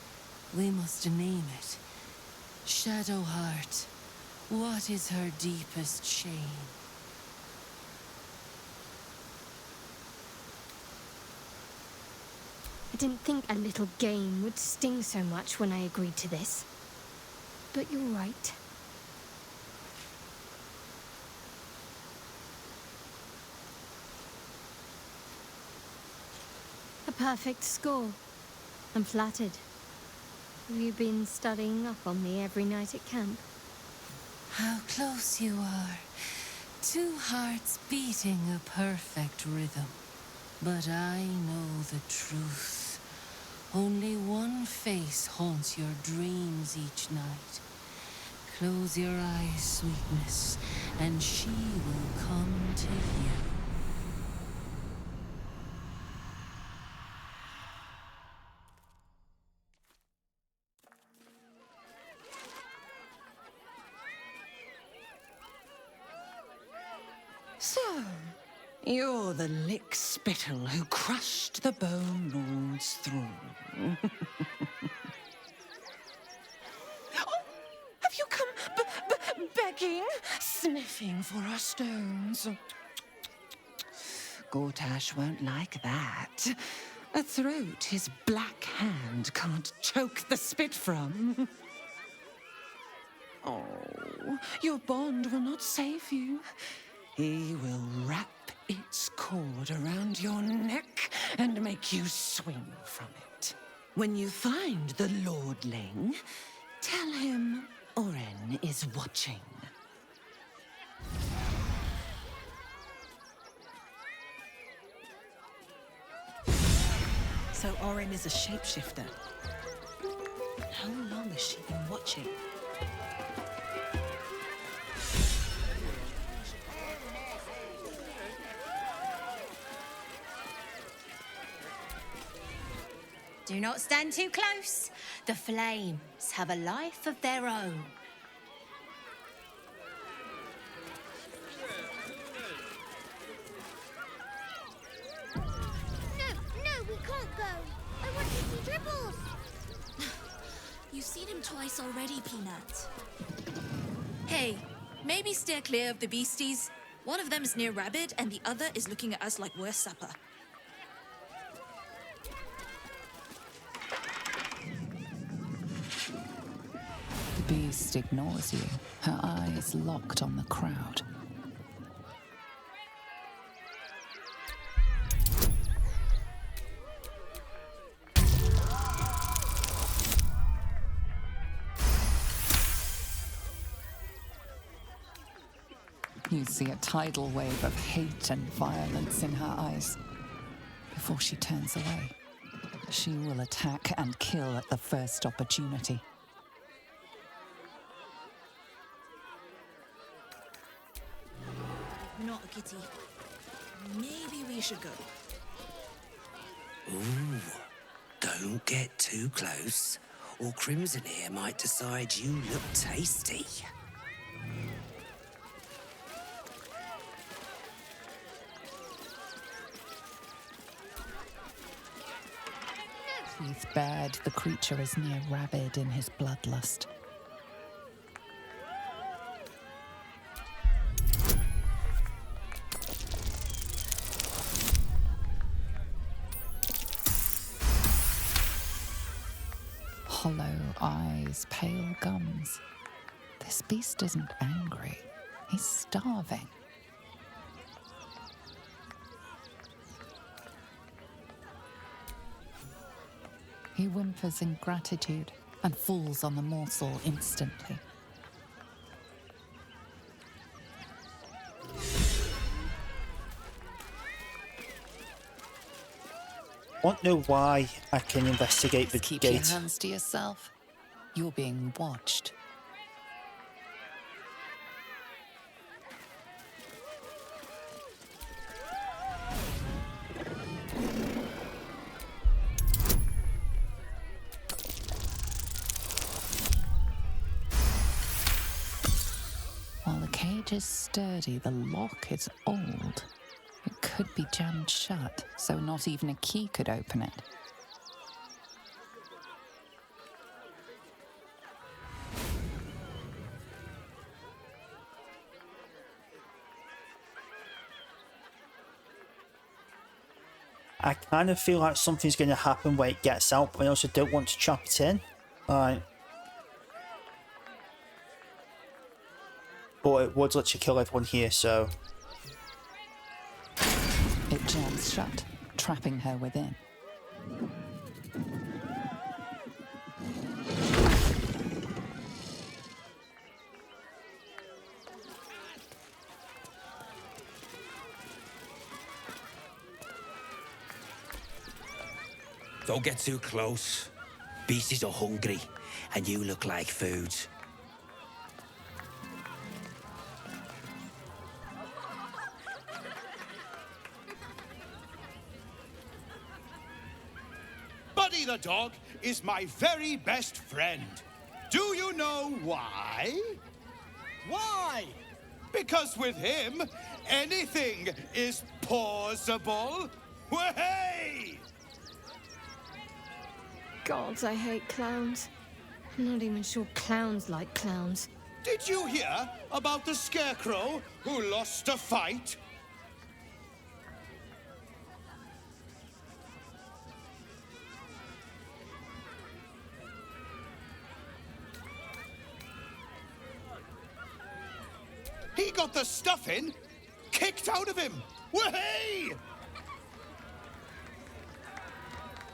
we must name it. Shadowheart, what is her deepest shame? I didn't think a little game would sting so much when I agreed to this. But you're right. A perfect score. I'm flattered. Have you been studying up on me every night at camp? How close you are. Two hearts beating a perfect rhythm. But I know the truth. Only one face haunts your dreams each night. Close your eyes, sweetness, and she will come to you. You're the lick spittle who crushed the Bone Lord's throne. Oh, have you come begging, sniffing for our stones? Gortash won't like that. A throat his black hand can't choke the spit from. Oh, your bond will not save you. He will wrap its cord around your neck and make you swing from it. When you find the lordling, tell him Oren is watching. So Oren is a shapeshifter. How long has she been watching? Do not stand too close. The flames have a life of their own. No, we can't go. I want to see Dribbles. You've seen him twice already, Peanut. Hey, maybe steer clear of the beasties. One of them is near Rabbit, and the other is looking at us like we're supper. The beast ignores you, her eyes locked on the crowd. You see a tidal wave of hate and violence in her eyes. Before she turns away, she will attack and kill at the first opportunity. Not a kitty. Maybe we should go. Ooh, don't get too close, or Crimson here might decide you look tasty. Teeth bared, the creature is near rabid in his bloodlust. Hollow eyes, pale gums. This beast isn't angry. He's starving. He whimpers in gratitude and falls on the morsel instantly. Want to know why I can investigate the Keep gate? your hands to yourself. You're being watched. While the cage is sturdy, the lock is old. It could be jammed shut, so not even a key could open it. I kind of feel like something's going to happen when it gets out, but I also don't want to chop it in. Alright. But it would literally kill everyone here, so... It jams shut, trapping her within. Don't get too close. Beasties are hungry, and you look like food. Buddy the dog is my very best friend. Do you know why? Why? Because with him, anything is possible. pausable. Way! Gods, I hate clowns. I'm not even sure clowns like clowns. Did you hear about the scarecrow who lost a fight? He got the stuffing kicked out of him. Way!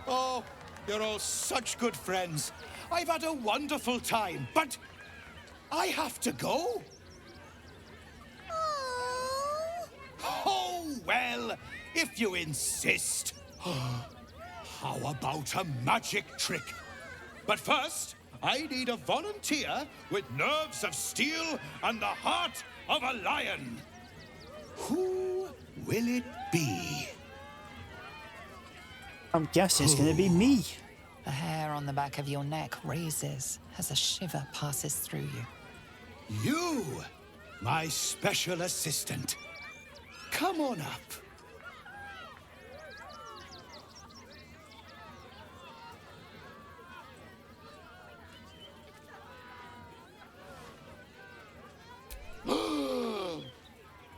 Oh, you're all such good friends. I've had a wonderful time, but I have to go. Oh, well, if you insist. How about a magic trick? But first, I need a volunteer with nerves of steel and the heart of a lion. Who will it be? I'm guessing it's going to be me. The hair on the back of your neck raises as a shiver passes through you. You, my special assistant. Come on up.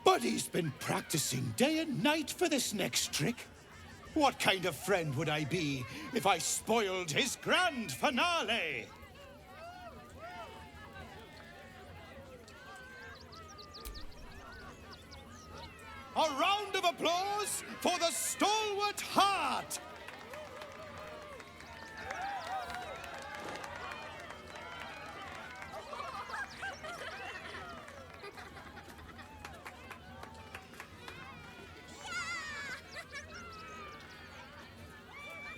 Buddy's been practicing day and night for this next trick. What kind of friend would I be if I spoiled his grand finale? A round of applause for the stalwart heart!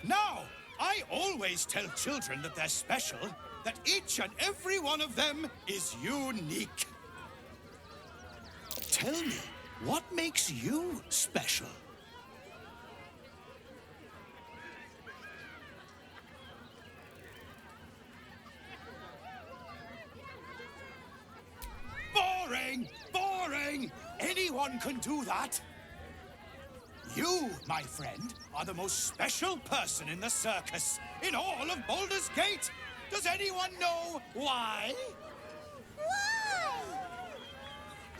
Now, I always tell children that they're special, that each and every one of them is unique. Tell me, what makes you special? Boring! Boring! Anyone can do that. You, my friend, are the most special person in the circus, in all of Baldur's Gate. Does anyone know why? Why?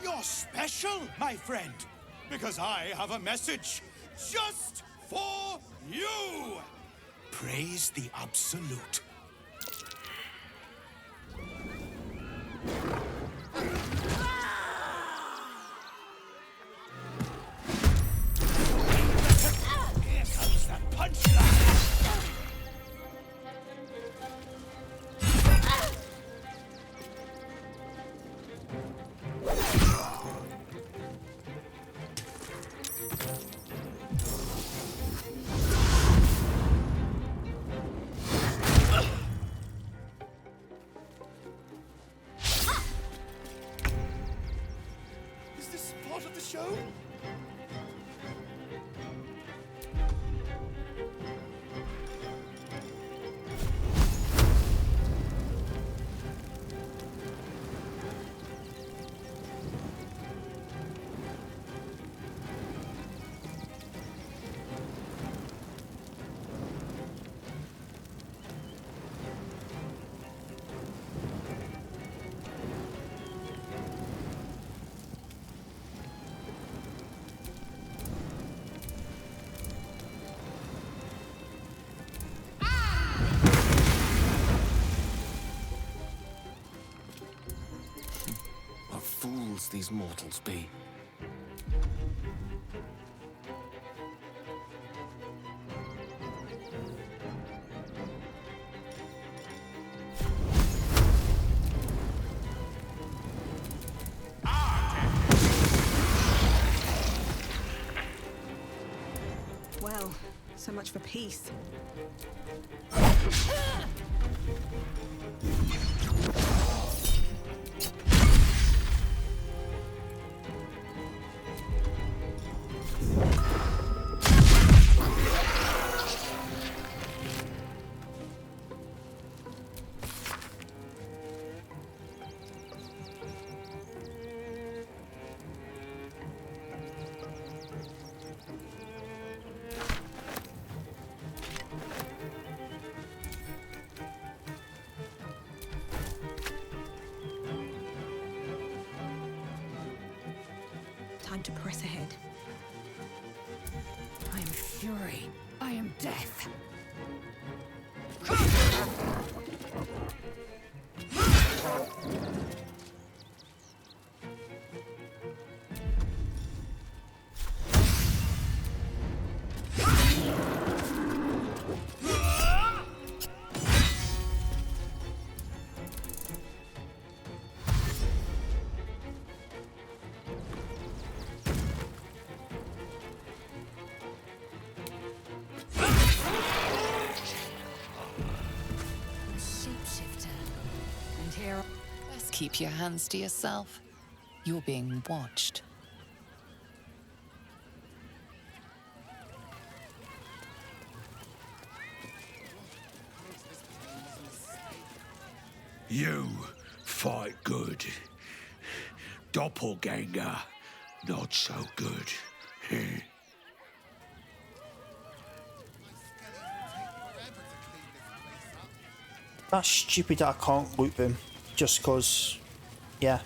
You're special, my friend, because I have a message just for you. Praise the Absolute. Is this part of the show? What fools these mortals be. Well, so much for peace. time to press ahead. I am fury. I am death. Best keep your hands to yourself. You're being watched. You fight good. Doppelganger, not so good. That's stupid that I can't loot them just cause, yeah.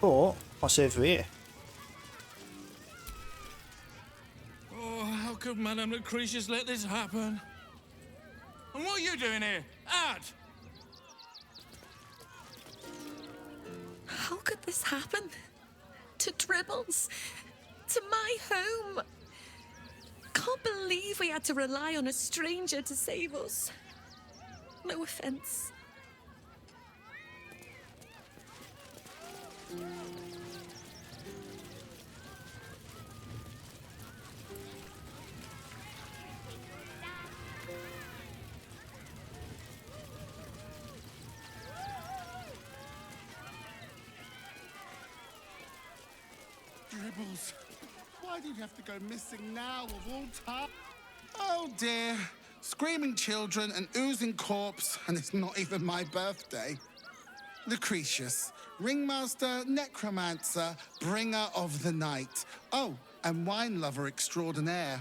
But what's over here? Oh, how could Madame Lucretius let this happen? And what are you doing here? Ad! How could this happen? To Dribbles? To my home? Can't believe we had to rely on a stranger to save us. No offense. Dribbles, why do you have to go missing now of all time? Oh dear, screaming children, an oozing corpse, and it's not even my birthday. Lucretius, ringmaster, necromancer, bringer of the night. Oh, and wine lover extraordinaire.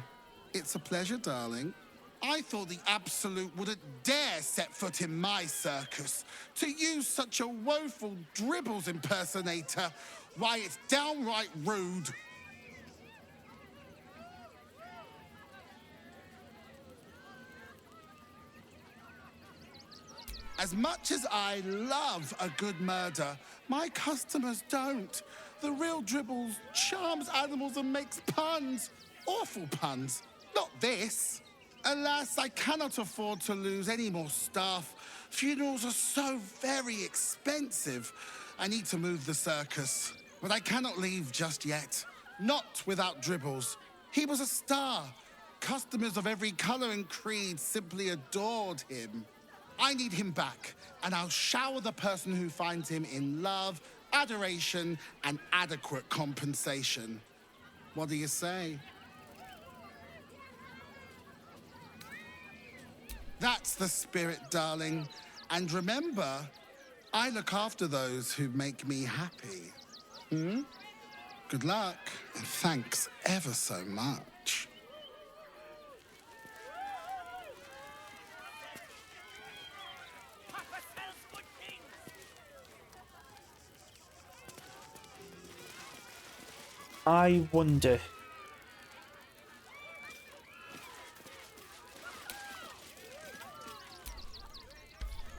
It's a pleasure, darling. I thought the Absolute wouldn't dare set foot in my circus. To use such a woeful Dribbles impersonator, why, it's downright rude. As much as I love a good murder, my customers don't. The real Dribbles charms animals and makes puns. Awful puns. Not this. Alas, I cannot afford to lose any more staff. Funerals are so very expensive. I need to move the circus. But I cannot leave just yet. Not without Dribbles. He was a star. Customers of every color and creed simply adored him. I need him back, and I'll shower the person who finds him in love, adoration, and adequate compensation. What do you say? That's the spirit, darling. And remember, I look after those who make me happy. Good luck, and thanks ever so much. I wonder.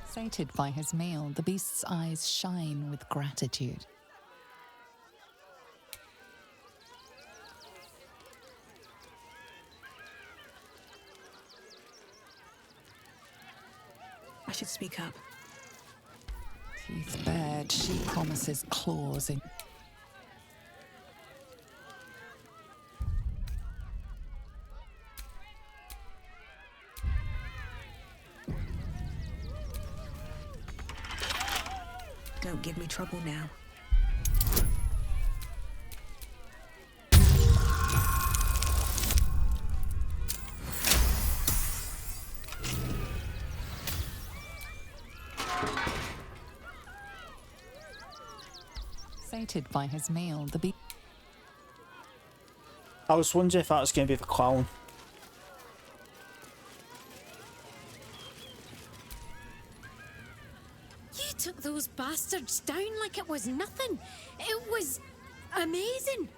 Sated by his meal, the beast's eyes shine with gratitude. I should speak up. Teeth bared, she promises claws in. Don't give me trouble now. Sated by his meal, the beast. I was wondering if that was going to be the clown. You took those bastards down like it was nothing. It was Amazing!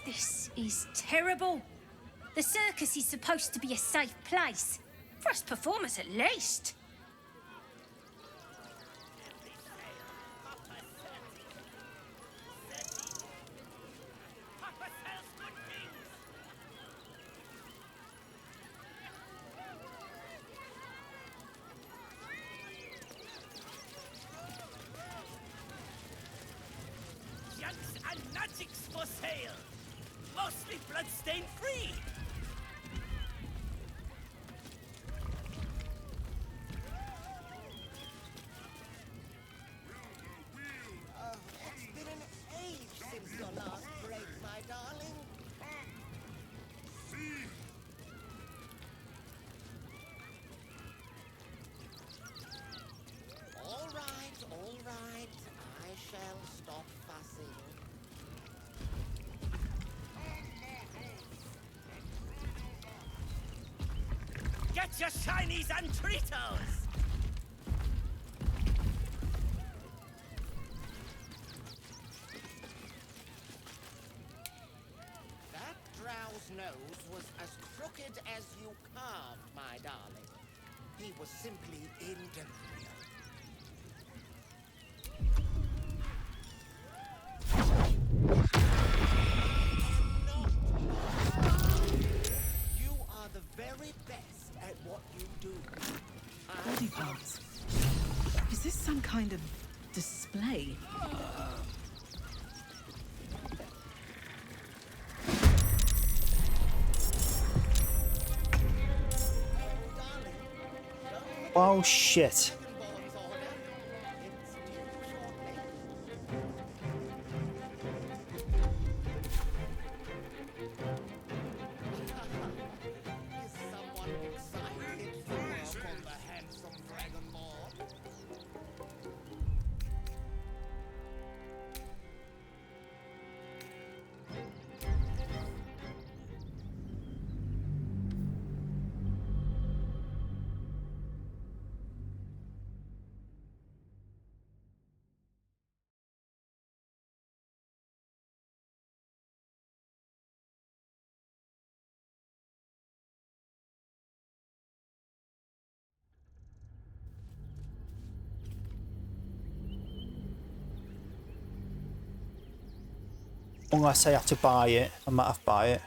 This is terrible. The circus is supposed to be a safe place. For us performers, at least. Junks and magics for sale. Mostly bloodstain free. It's been an age since your last break, my darling. All right. I shall stop fussing. Get your shinies and Tritos! That drow's nose was as crooked as you carved, my darling. He was simply in delirium. You are the very best at what you do. Body parts. Is this some kind of display? Oh shit. Unless I have to buy it, I might have to buy it.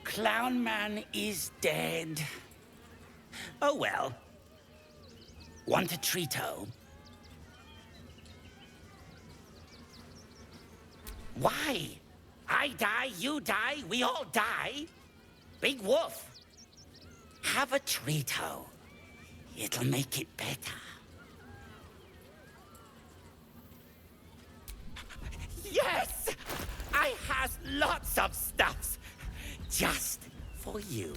Clown Man is dead. Oh well. Want a treato? Why? I die, you die, we all die. Big Wolf. Have a treato. It'll make it better. Yes! I has lots of stuffs. Just for you.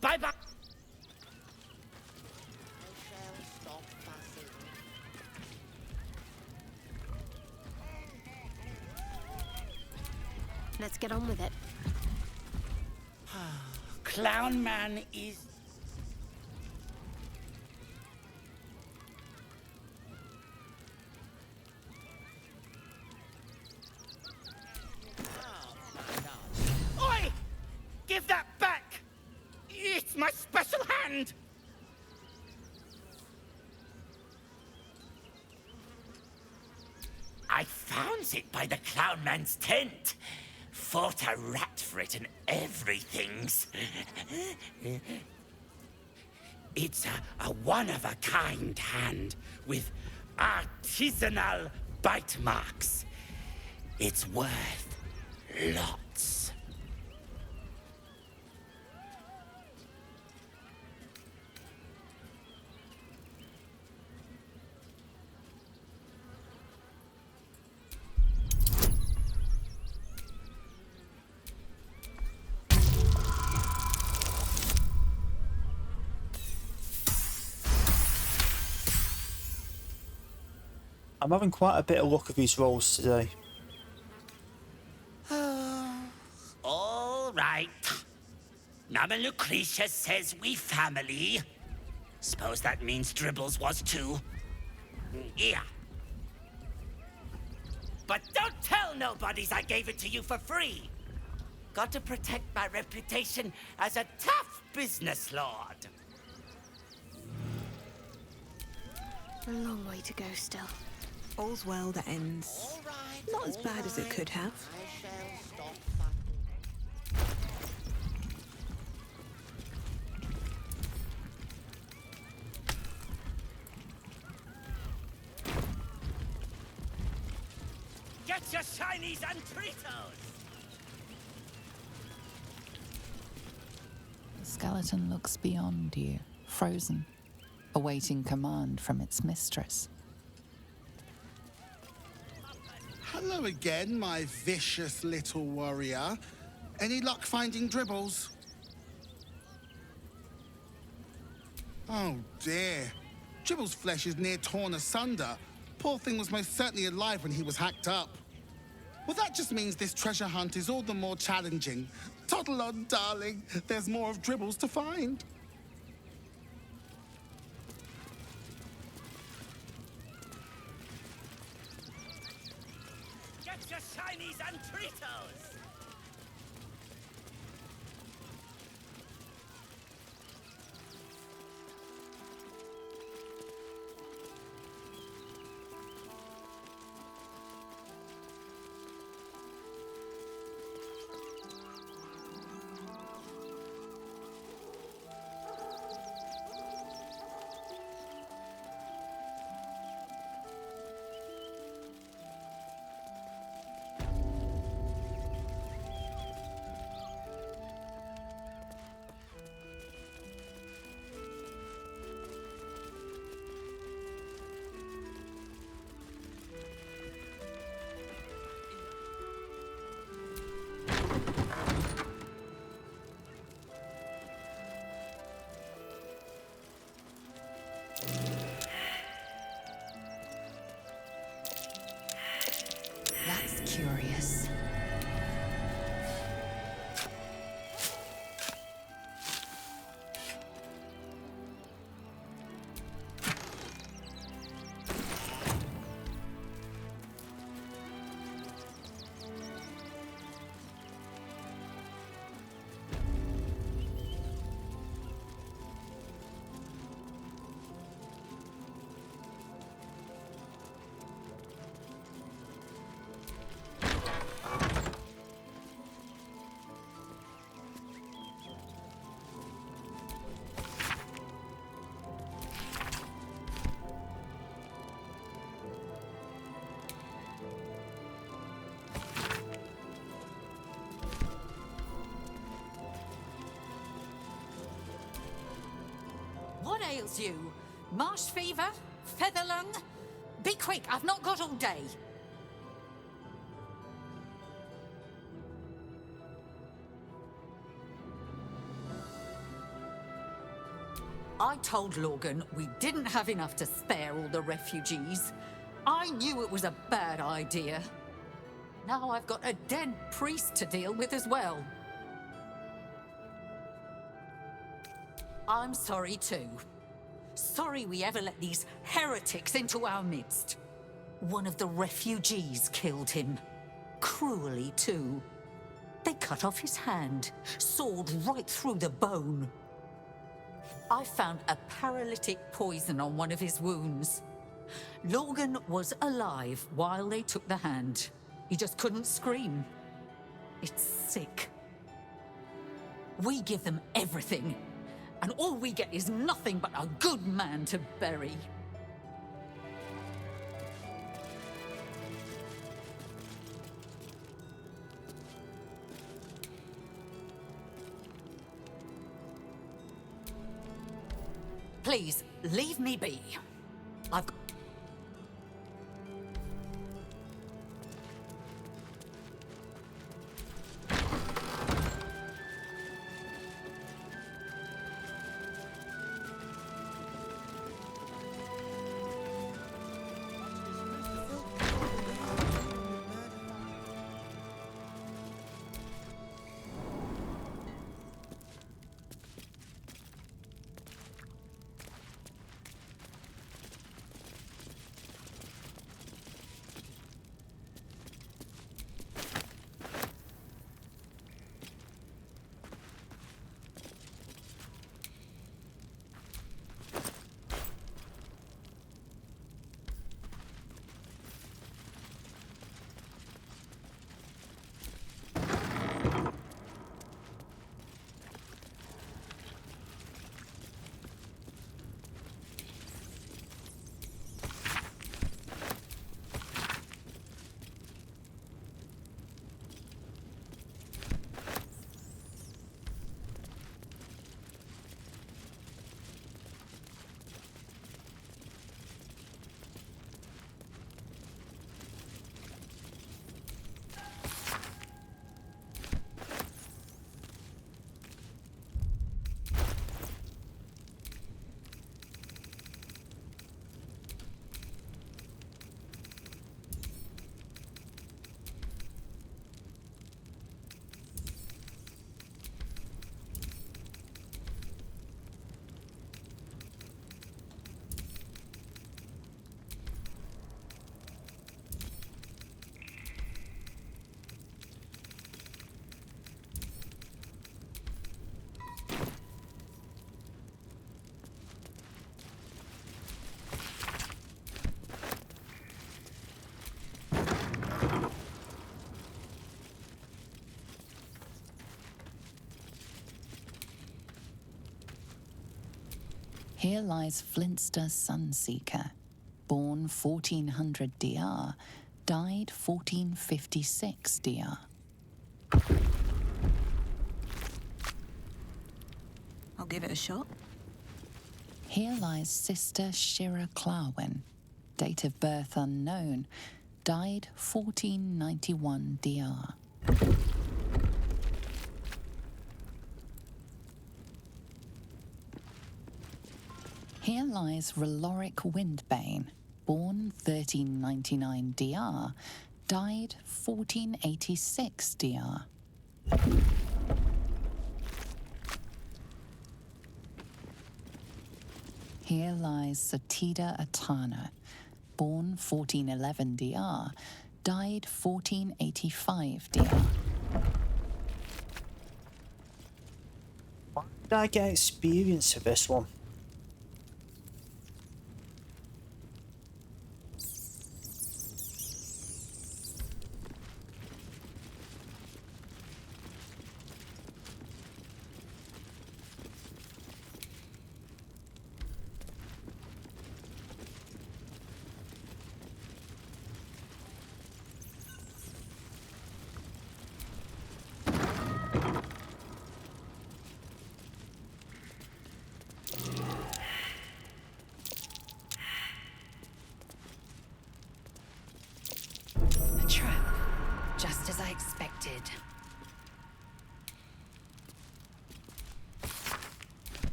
Bye-bye. I shall stop fussing. Let's get on with it. Clown Man is... Oi! Give that back! It's my special hand! I found it by the Clown Man's tent. fought a rat for it and everything's. It's a one-of-a-kind hand with artisanal bite marks. It's worth lots. I'm having quite a bit of luck with these rolls today. All right. Nama Lucretia says we family. Suppose that means Dribbles was too. Yeah. But don't tell nobodies I gave it to you for free. Got to protect my reputation as a tough business lord. A long way to go still. All's well that ends. Not as bad as it could have. Get your shinies and Tritos! The skeleton looks beyond you, frozen, awaiting command from its mistress. Hello again, my vicious little warrior. Any luck finding Dribbles? Oh dear. Dribbles' flesh is near torn asunder. Poor thing was most certainly alive when he was hacked up. Well, that just means this treasure hunt is all the more challenging. Toddle on, darling. There's more of Dribbles to find. Get your shinies and Tritos! That's curious. What ails you? Marsh fever? Feather lung? Be quick, I've not got all day. I told Logan we didn't have enough to spare all the refugees. I knew it was a bad idea. Now I've got a dead priest to deal with as well. I'm sorry too. Sorry we ever let these heretics into our midst. One of the refugees killed him. Cruelly too. They cut off his hand, sawed right through the bone. I found a paralytic poison on one of his wounds. Logan was alive while they took the hand. He just couldn't scream. It's sick. We give them everything, and all we get is nothing but a good man to bury. Please, leave me be. I've got... Here lies Flintster Sunseeker, born 1400 DR, died 1456 DR. I'll give it a shot. Here lies Sister Shira Clarwin, date of birth unknown, died 1491 DR. Here lies Reloric Windbane, born 1399 DR, died 1486 DR. Here lies Satida Atana, born 1411 DR, died 1485 DR. Why did I get experience of this one? A trap, just as I expected.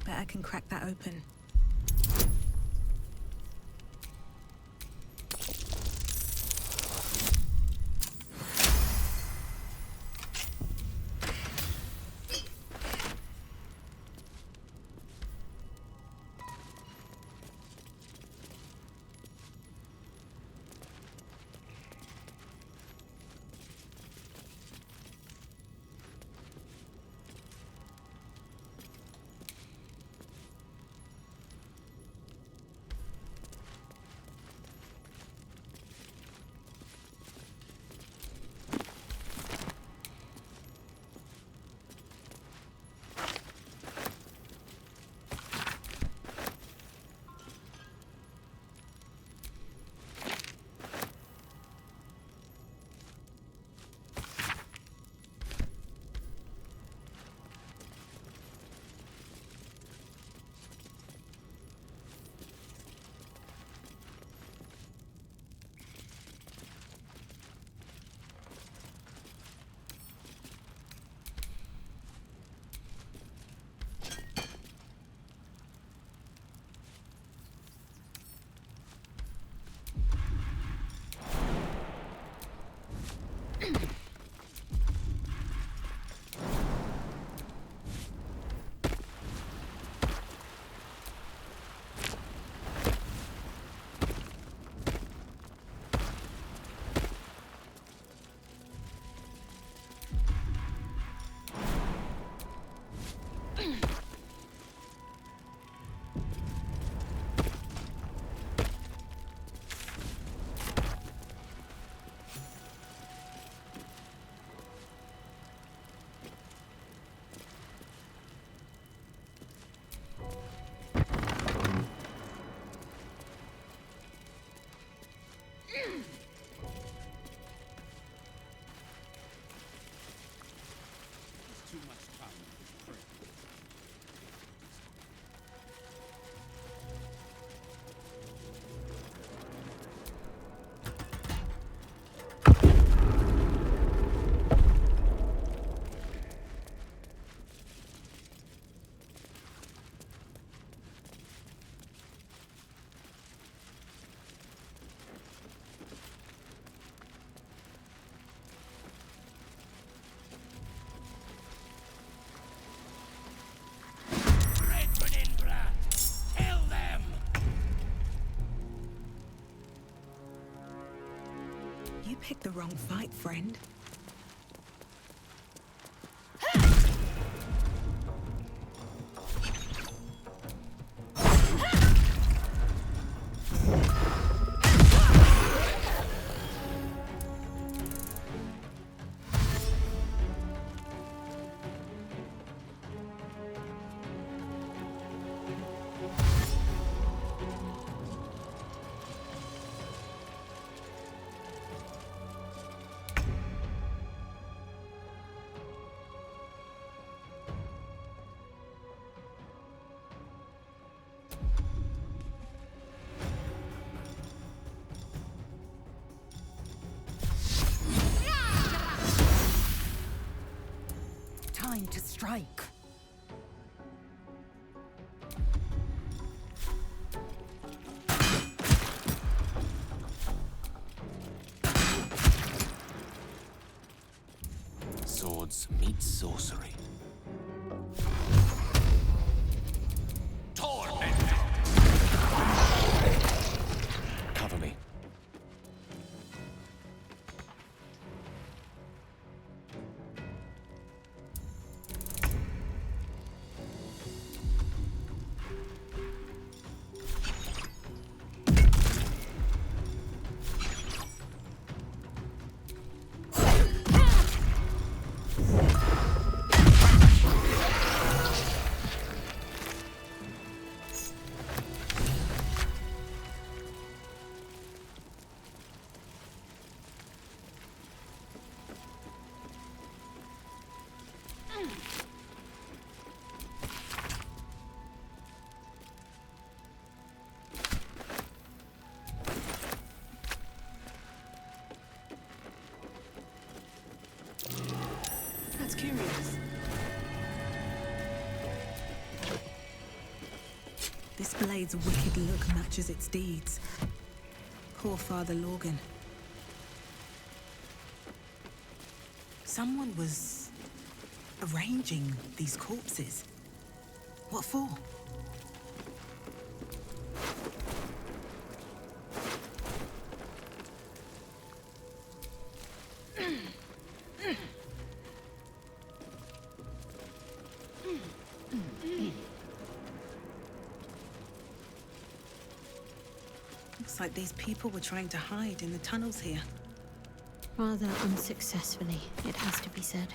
Bet I can crack that open. too much time with this prick. You picked the wrong fight, friend. Time to strike. Swords meet sorcery. Cover me. That's curious. This blade's wicked look matches its deeds. Poor Father Lorgan. Someone was arranging these corpses. What for? Looks like these people were trying to hide in the tunnels here. Rather unsuccessfully, it has to be said.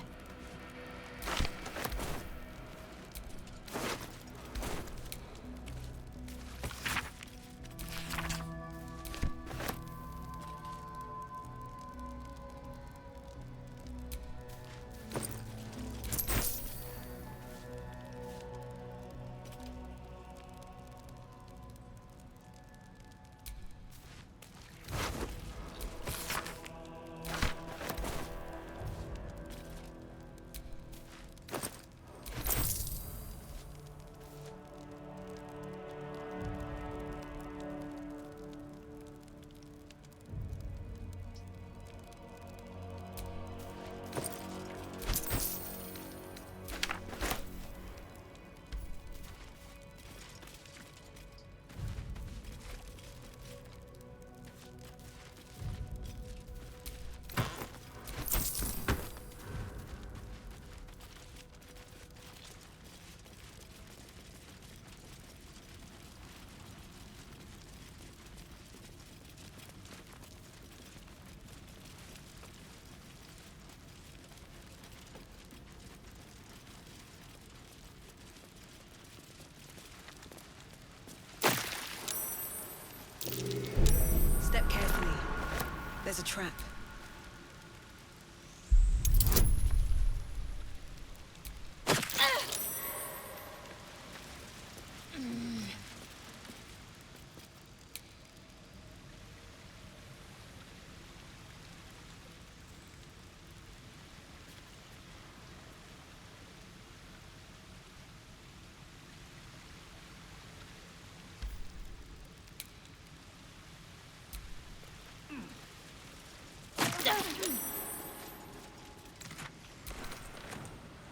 Step carefully. There's a trap.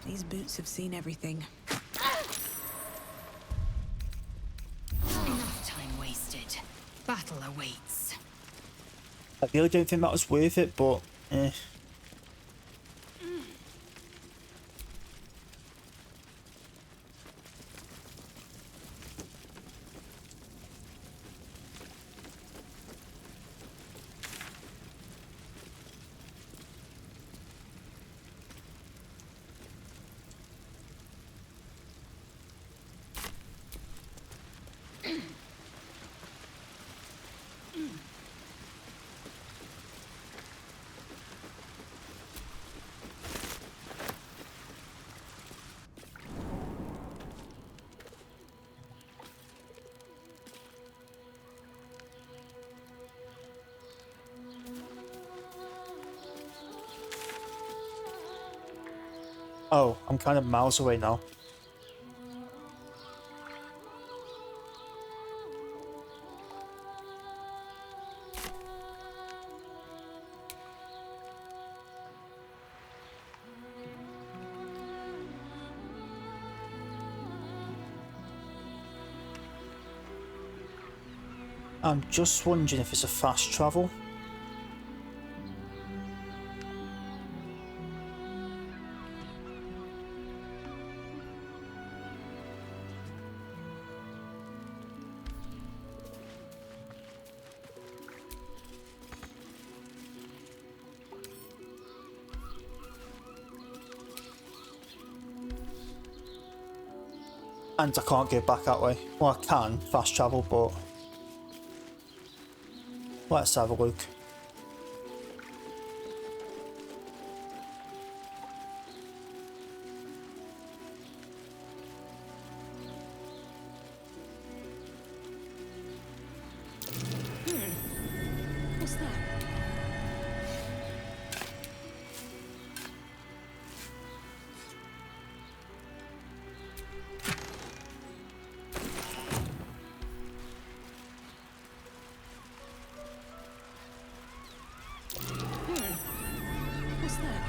These boots have seen everything. Enough time wasted. Battle awaits. I really don't think that was worth it, but oh, I'm kind of miles away now. I'm just wondering if it's a fast travel. And I can't get back that way. Well, I can fast travel, but let's have a look. What's that? What's that?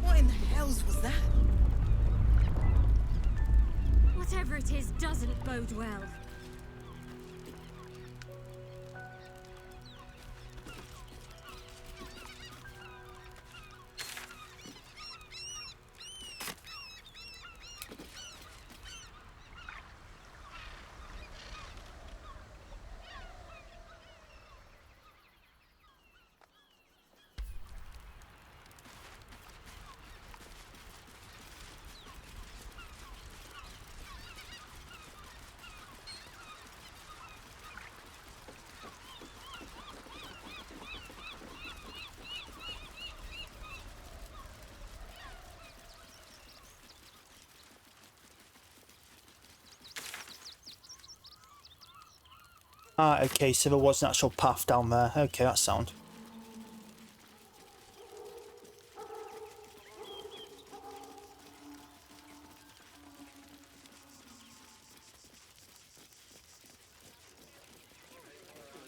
What in the hells was that? Whatever it is doesn't bode well. Ah, okay, so there was an actual path down there. Okay, that's sound.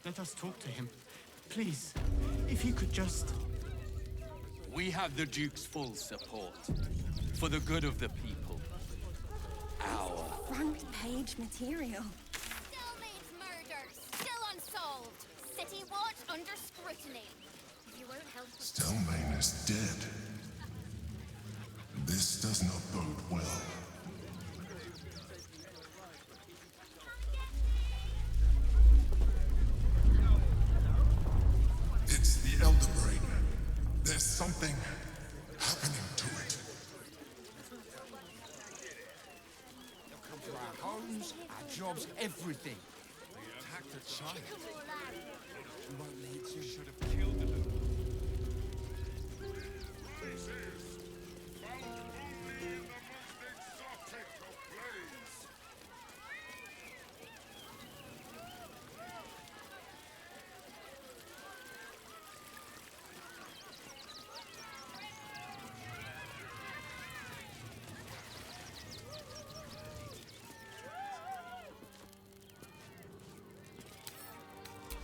Let us talk to him. Please, if he could just... We have the Duke's full support. For the good of the people. Our... Front page material. Still murders, still unsolved. City watch under scrutiny. You won't help. Stelmane is dead. This does not bode well. something happening to it. They'll come to our homes, our jobs, everything. They attacked a child. We won't need to. Should have killed the little. This is found only in the most exotic of plays.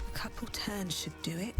A couple turns should do it.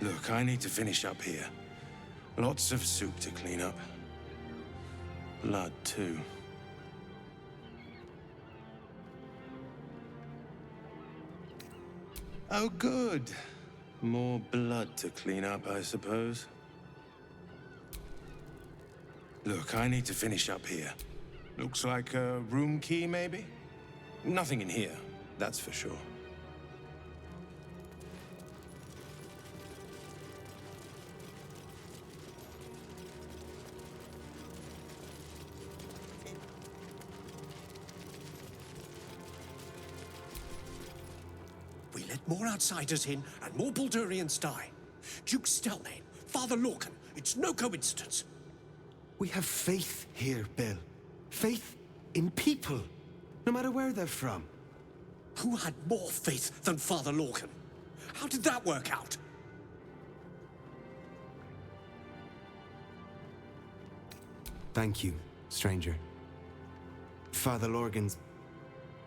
Look, I need to finish up here. Lots of soup to clean up. Blood, too. Oh, good. More blood to clean up, I suppose. Look, I need to finish up here. Looks like a room key, maybe? Nothing in here, that's for sure. We let more outsiders in, and more Baldurians die. Duke Stelmane, Father Lorcan, it's no coincidence. We have faith here, Bill. Faith in people, no matter where they're from. Who had more faith than Father Lorcan? How did that work out? Thank you, stranger. Father Lorgan's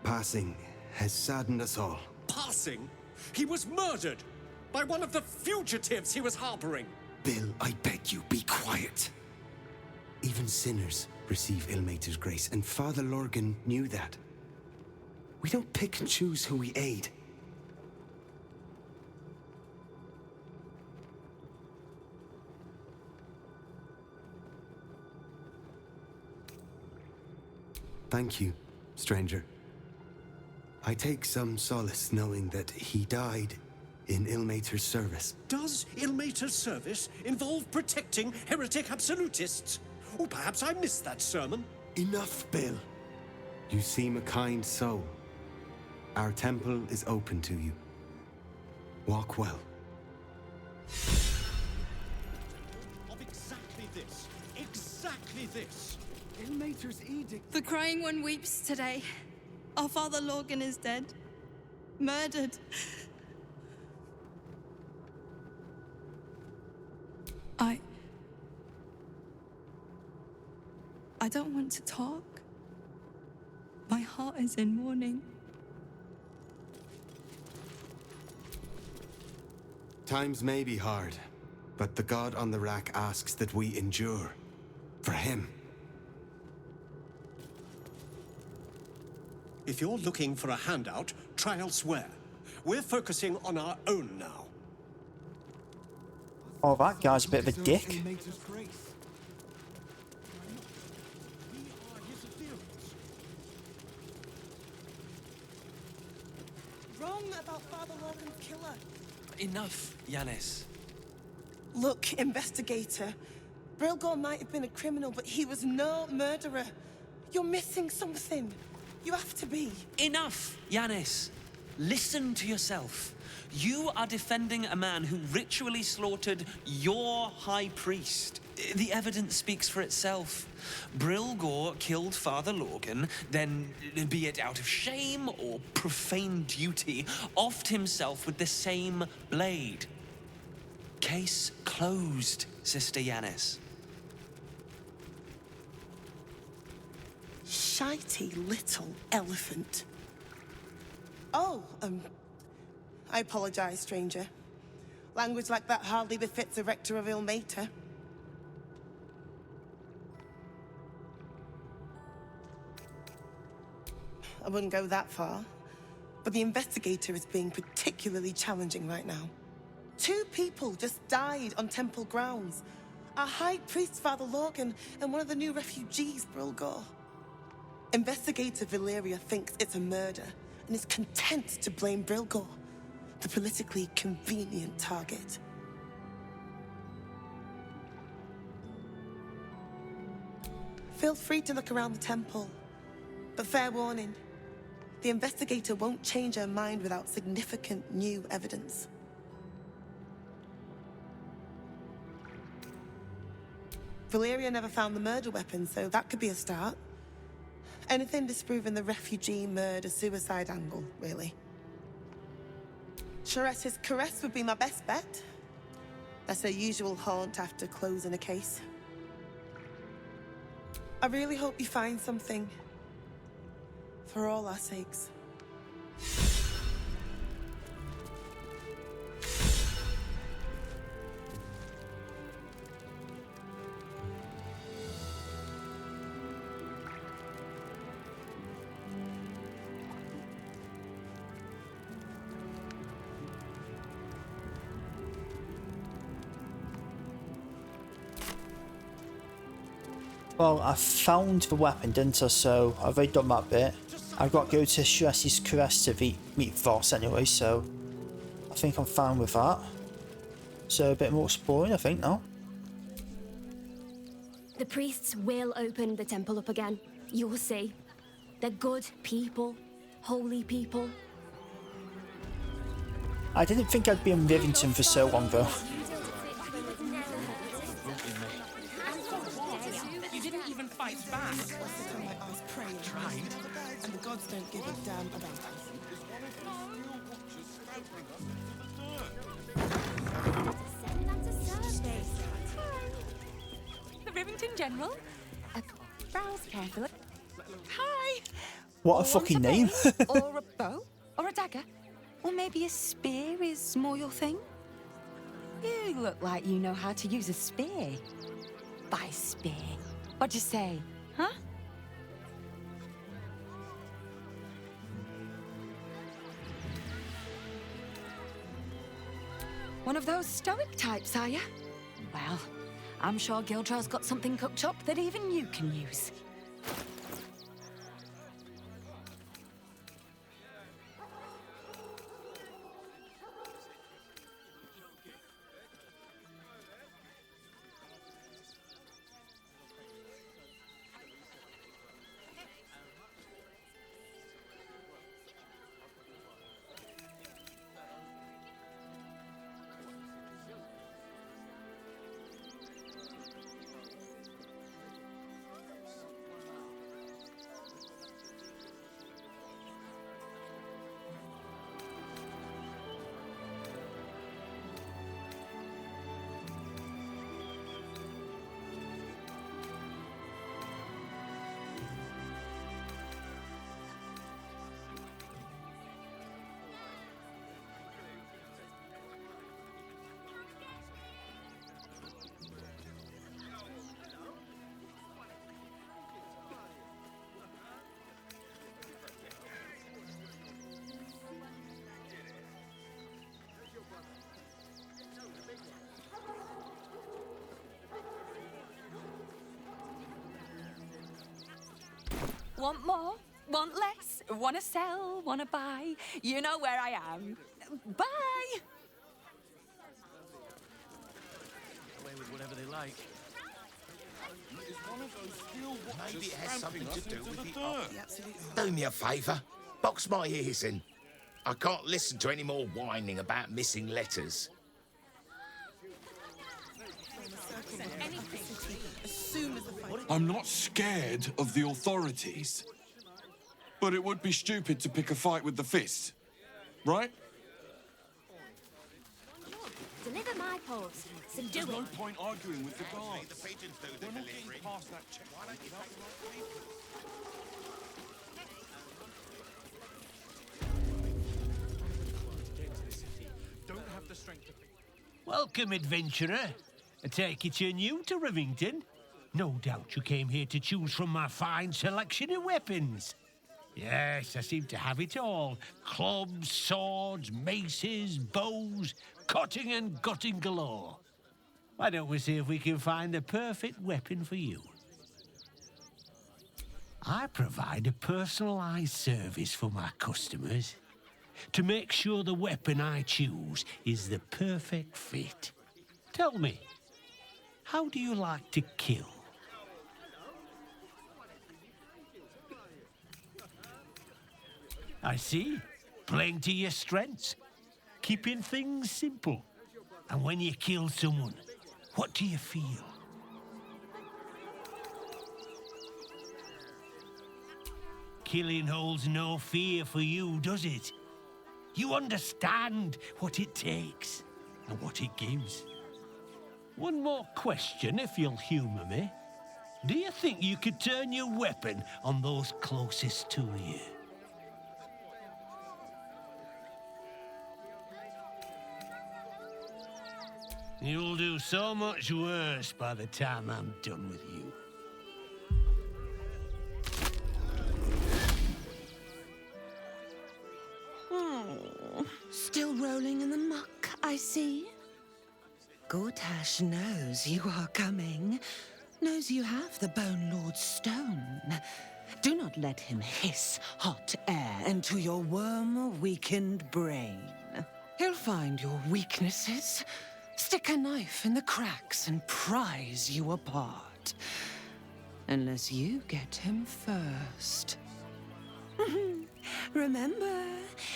passing has saddened us all. Passing? He was murdered by one of the fugitives he was harboring. Bill, I beg you, be quiet. Even sinners receive Ilmater's grace, and Father Lorgan knew that. We don't pick and choose who we aid. Thank you, stranger. I take some solace knowing that he died in Ilmater's service. Does Ilmater's service involve protecting heretic absolutists? Or perhaps I missed that sermon. Enough, Bill. You seem a kind soul. Our temple is open to you. Walk well. Of exactly this. Exactly this. Ilmater's edict. The Crying One weeps today. Our Father Lorgan is dead. Murdered. I don't want to talk. My heart is in mourning. Times may be hard, but the god on the rack asks that we endure. For him. If you're looking for a handout, try elsewhere. We're focusing on our own now. Oh, that guy's a bit of a dick. Wrong about Father Lorcan's killer. Enough, Yanis. Look, investigator. Brilgor might have been a criminal, but he was no murderer. You're missing something. You have to be. Enough, Yanis. Listen to yourself. You are defending a man who ritually slaughtered your high priest. The evidence speaks for itself. Brilgor killed Father Lorgan, then, be it out of shame or profane duty, offed himself with the same blade. Case closed, Sister Yanis. flighty little elephant. Oh, I apologize, stranger. Language like that hardly befits a rector of Ilmater. I wouldn't go that far, but the investigator is being particularly challenging right now. 2 people just died on temple grounds. Our High Priest, Father Lorgan, and one of the new refugees, Brilgor. Investigator Valeria thinks it's a murder and is content to blame Brilgor, the politically convenient target. Feel free to look around the temple, but fair warning, the investigator won't change her mind without significant new evidence. Valeria never found the murder weapon, so that could be a start. Anything disproving the refugee murder-suicide angle, really. Charette's caress would be my best bet. That's her usual haunt after closing a case. I really hope you find something. For all our sakes. Well, I found the weapon, didn't I? So I've already done that bit. I've got to go to Charette's caress to meet Voss anyway, so I think I'm fine with that. So a bit more exploring, I think, now. The priests will open the temple up again. You'll see. They're good people. Holy people. I didn't think I'd be in Rivington for so long, though. You didn't even fight back. Tried. And the gods don't give a damn about us. The Rivington General? Browse carefully. Hi! What a fucking name. Or a bow? Or a dagger? Or maybe a spear is more your thing? You look like you know how to use a spear. By spear. What'd you say, huh? One of those stoic types, are you? Well, I'm sure Gildra's got something cooked up that even you can use. Want more? Want less? Wanna sell? Wanna buy? You know where I am. Bye! Away with whatever they like. Maybe it has something to do with the... Do me a favour. Box my ears in. I can't listen to any more whining about missing letters. I'm not scared of the authorities, but it would be stupid to pick a fight with the fist, right? deliver my post. So do There's no it. point arguing with the guards. We're not getting past that checkpoint without the right papers. Don't have the strength to... Welcome, adventurer. I take it you're new to Rivington. No doubt you came here to choose from my fine selection of weapons. Yes, I seem to have it all. Clubs, swords, maces, bows, cutting and gutting galore. Why don't we see if we can find the perfect weapon for you? I provide a personalized service for my customers to make sure the weapon I choose is the perfect fit. Tell me, how do you like to kill? I see. Playing to your strengths. Keeping things simple. And when you kill someone, what do you feel? Killing holds no fear for you, does it? You understand what it takes and what it gives. One more question, if you'll humour me. Do you think you could turn your weapon on those closest to you? You'll do so much worse by the time I'm done with you. Oh, still rolling in the muck, I see. Gortash knows you are coming. Knows you have the Bone Lord's stone. Do not let him hiss hot air into your worm-weakened brain. He'll find your weaknesses, stick a knife in the cracks and prise you apart. Unless you get him first. Remember,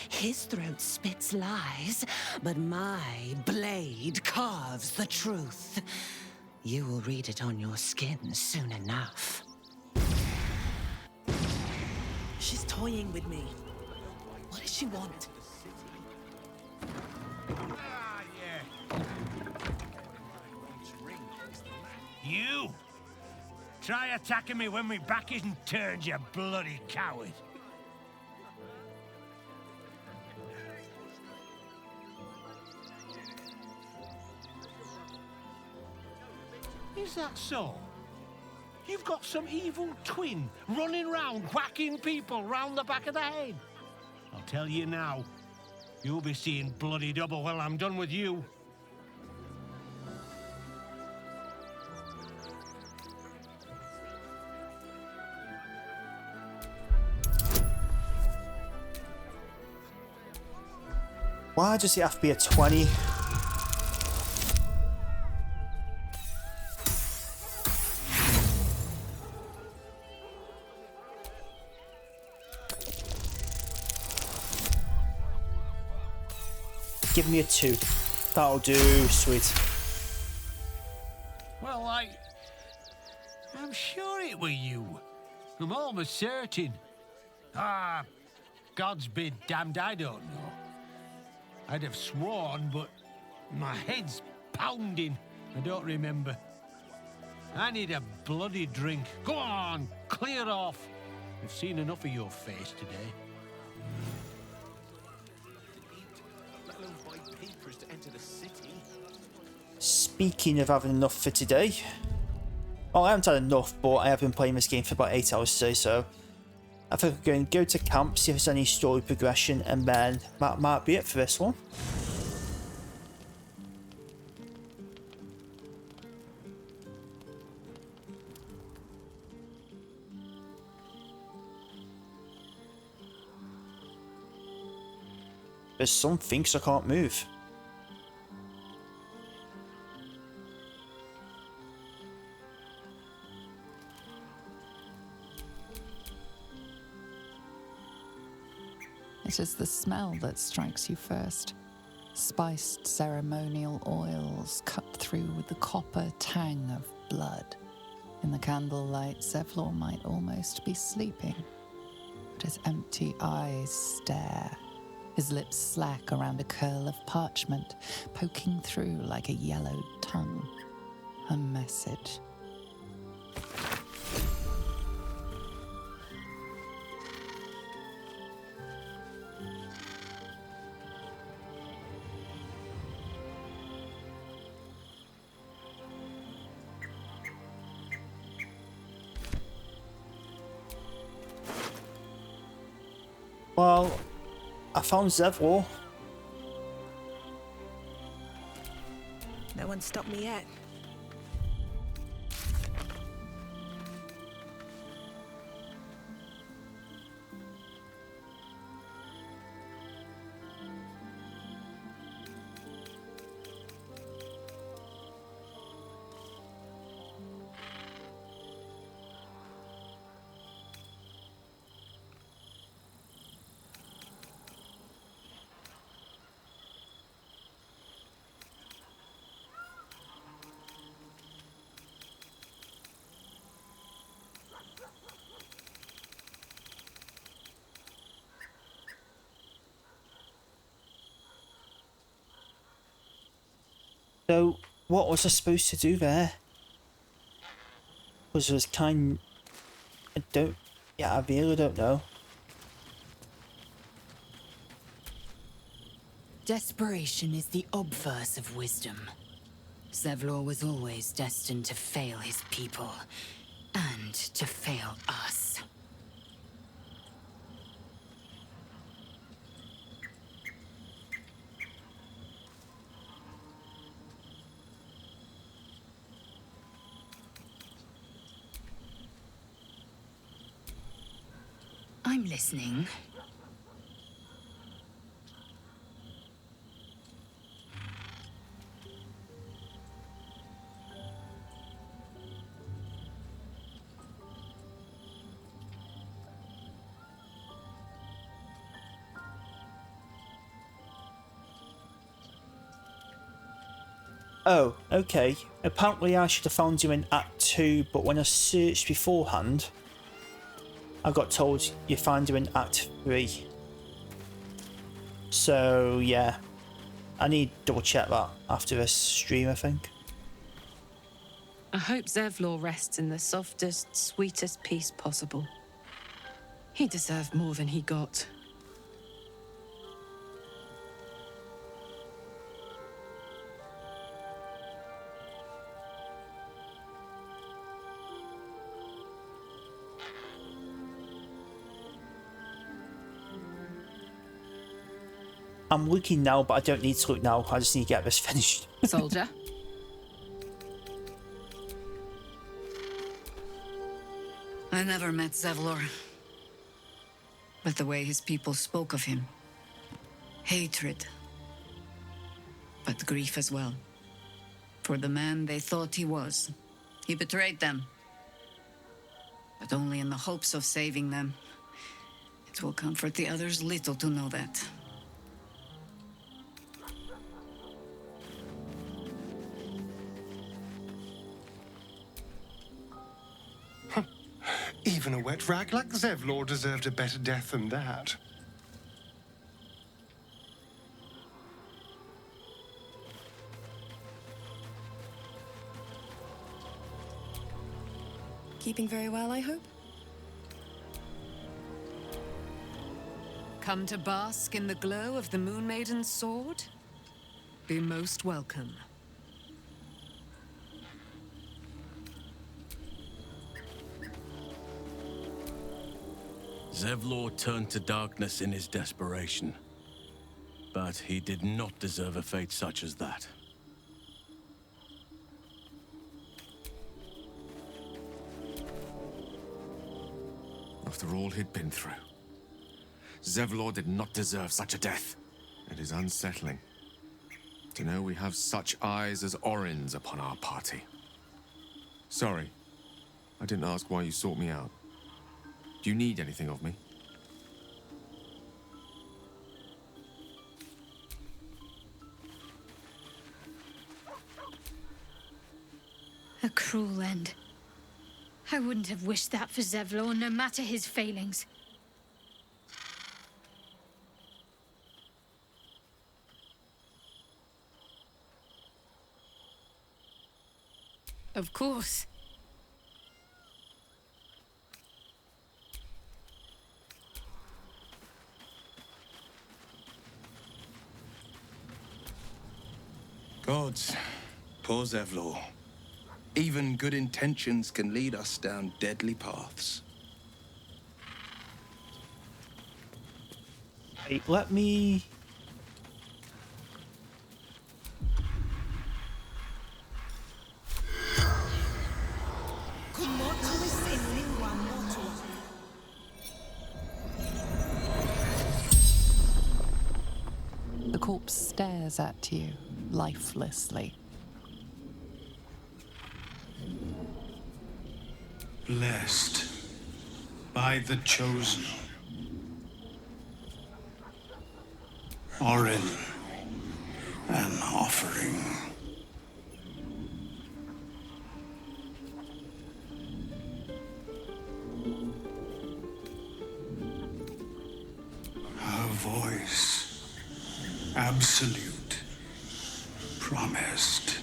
his throat spits lies, but my blade carves the truth. You will read it on your skin soon enough. She's toying with me. What does she want? You! Try attacking me when my back isn't turned, you bloody coward! Is that so? You've got some evil twin running round whacking people round the back of the head. I'll tell you now, you'll be seeing bloody double when I'm done with you. Why does it have to be a 20? Give me a 2. That'll do, sweet. Well, I'm sure it were you. I'm almost certain. Ah, God's be damned, I don't know. I'd have sworn, but my head's pounding. I don't remember. I need a bloody drink. Go on, clear off. I've seen enough of your face today. Speaking of having enough for today, well, I haven't had enough, but I have been playing this game for about 8 hours today, so I think I'm going to go to camp, see if there's any story progression, and then that might be it for this one. There's some things I can't move. It is the smell that strikes you first. Spiced ceremonial oils cut through with the copper tang of blood. In the candlelight, Zevlor might almost be sleeping, but his empty eyes stare, his lips slack around a curl of parchment, poking through like a yellowed tongue. A message. Well, I found Zevlor. No one stopped me yet. So, what was I supposed to do there? Was it kind... I really don't know. Desperation is the obverse of wisdom. Zevlor was always destined to fail his people, and to fail us. I'm listening. Oh, okay. Apparently I should have found you in Act 2, but when I searched beforehand, I got told you find you in Act 3. So, yeah. I need to double check that after this stream, I think. I hope Zevlor rests in the softest, sweetest peace possible. He deserved more than he got. I'm looking now, but I don't need to look now. I just need to get this finished. Soldier? I never met Zevlor. But the way his people spoke of him. Hatred. But grief as well. For the man they thought he was. He betrayed them. But only in the hopes of saving them. It will comfort the others little to know that. Even a wet rag like Zevlor deserved a better death than that. Keeping very well, I hope? Come to bask in the glow of the Moon Maiden's sword? Be most welcome. Zevlor turned to darkness in his desperation. But he did not deserve a fate such as that. After all he'd been through, Zevlor did not deserve such a death. It is unsettling to know we have such eyes as Orins upon our party. Sorry, I didn't ask why you sought me out. Do you need anything of me? A cruel end. I wouldn't have wished that for Zevlor, no matter his failings. Of course. Gods, poor Zevlor. Even good intentions can lead us down deadly paths. Wait, let me... The corpse stares at you, lifelessly. Blessed by the chosen. Orin, an offering. Her voice, absolute, promised.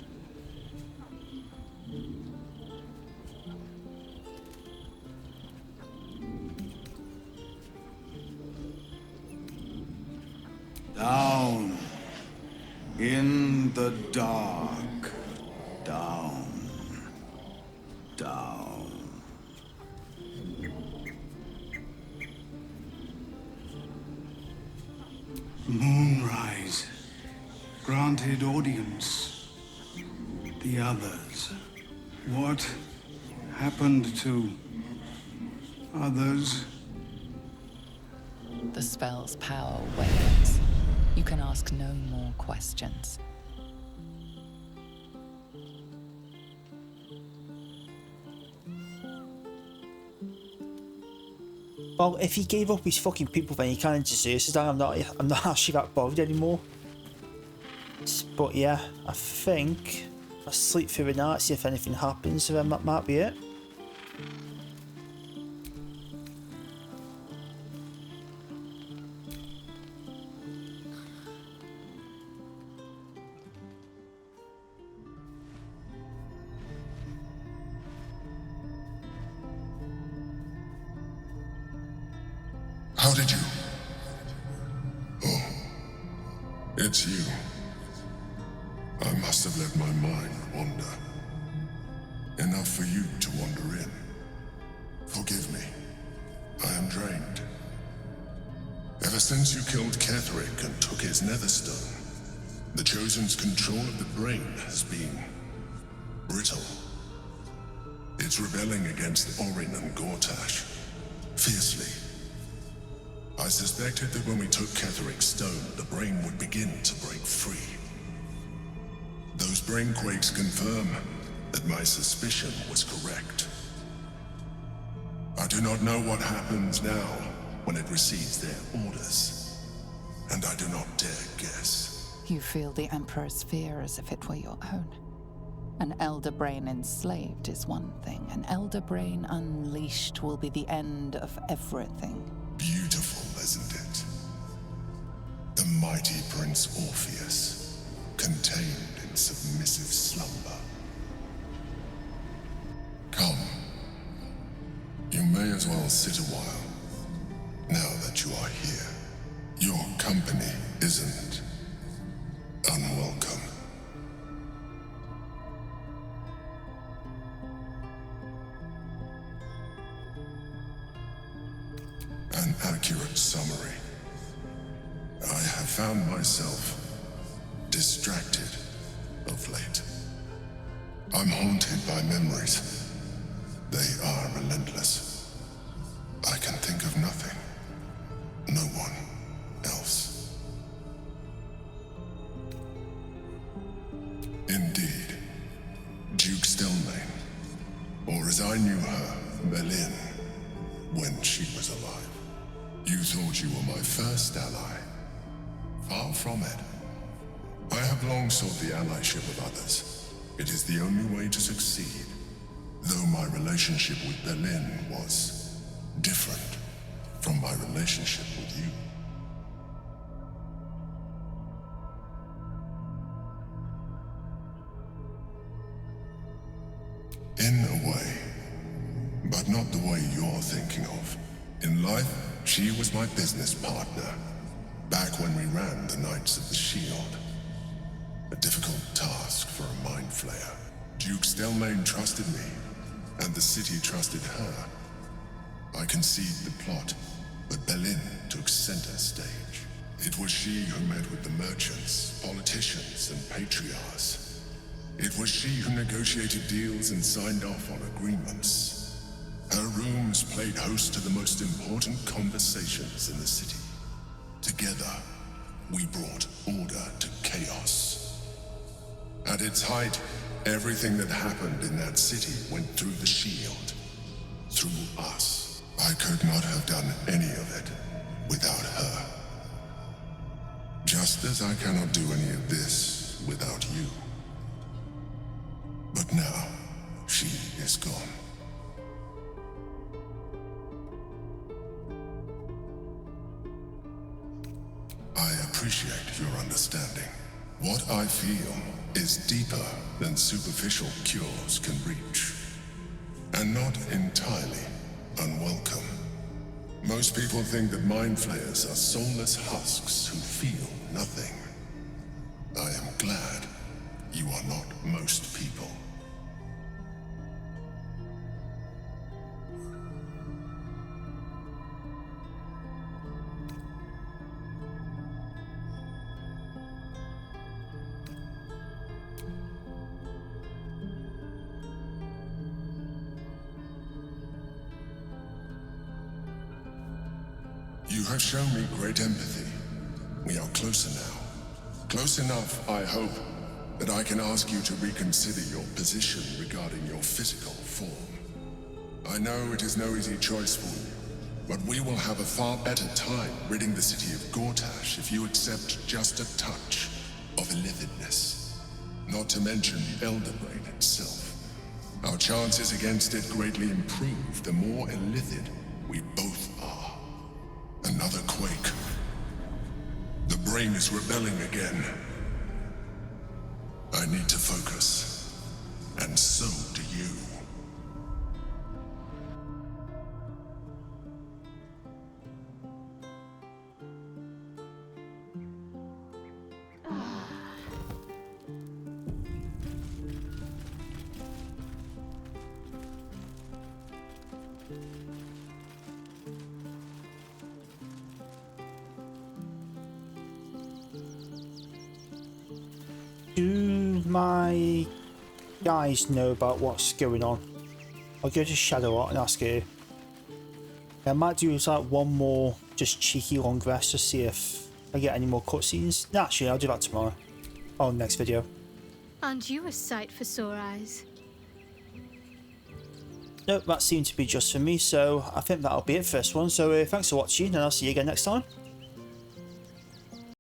Down in the dark, down, down. Moonrise granted audience. The others. What happened to others? The spell's power wanes. You can ask no more questions. Well, if he gave up his fucking people, then he kind of deserves it. I'm not actually that bothered anymore. But yeah, I think I'll sleep through the night, see if anything happens, and then that might be it. How did you? Oh, it's you. I must have let my mind wander. Enough for you to wander in. Forgive me. I am drained. Ever since you killed Ketheric and took his netherstone, the Chosen's control of the brain has been brittle. It's rebelling against Orin and Gortash fiercely. I suspected that when we took Ketheric's stone, the brain would begin to break free. Those brain quakes confirm that my suspicion was correct. I do not know what happens now when it receives their orders, and I do not dare guess. You feel the Emperor's fear as if it were your own. An elder brain enslaved is one thing. An elder brain unleashed will be the end of everything. Beautiful, isn't it? The mighty Prince Orpheus, contained in submissive slumber. Come. You may as well sit a while, now that you are here. Your company isn't unwelcome. An accurate summary. I have found myself distracted of late. I'm haunted by memories. They are relentless. I can think of nothing. No one else. Indeed. Duke Stelmane, or as I knew her, Belin, when she was alive. You thought you were my first ally. Far from it. I have long sought the allyship of others. It is the only way to succeed. Though my relationship with Belin was different from my relationship with you. In a way. But not the way you're thinking of. In life, she was my business partner. Back when we ran the Knights of the Shield. A difficult task for a mind flayer. Duke Stelmane trusted me, and the city trusted her. I conceived the plot, but Berlin took center stage. It was she who met with the merchants, politicians, and patriarchs. It was she who negotiated deals and signed off on agreements. Her rooms played host to the most important conversations in the city. Together, we brought order to chaos. At its height, everything that happened in that city went through the shield. Through us. I could not have done any of it without her. Just as I cannot do any of this without you. But now, she is gone. I appreciate your understanding. What I feel is deeper than superficial cures can reach. And not entirely unwelcome. Most people think that mind flayers are soulless husks who feel nothing. I am glad you are not most people. You have shown me great empathy. We are closer now. Close enough, I hope, that I can ask you to reconsider your position regarding your physical form. I know it is no easy choice for you, but we will have a far better time ridding the city of Gortash if you accept just a touch of illithidness. Not to mention the Elder Brain itself. Our chances against it greatly improve the more illithid we both are. Another quake. The brain is rebelling again. I need to focus. And so do you. Do my guys know about what's going on? I'll go to Shadow Art and ask her. I might do like one more just cheeky long rest to see if I get any more cutscenes. No, actually, I'll do that tomorrow. Oh, next video. Aren't you a sight for sore eyes? Nope, that seemed to be just for me, so I think that'll be it for this one. So thanks for watching, and I'll see you again next time.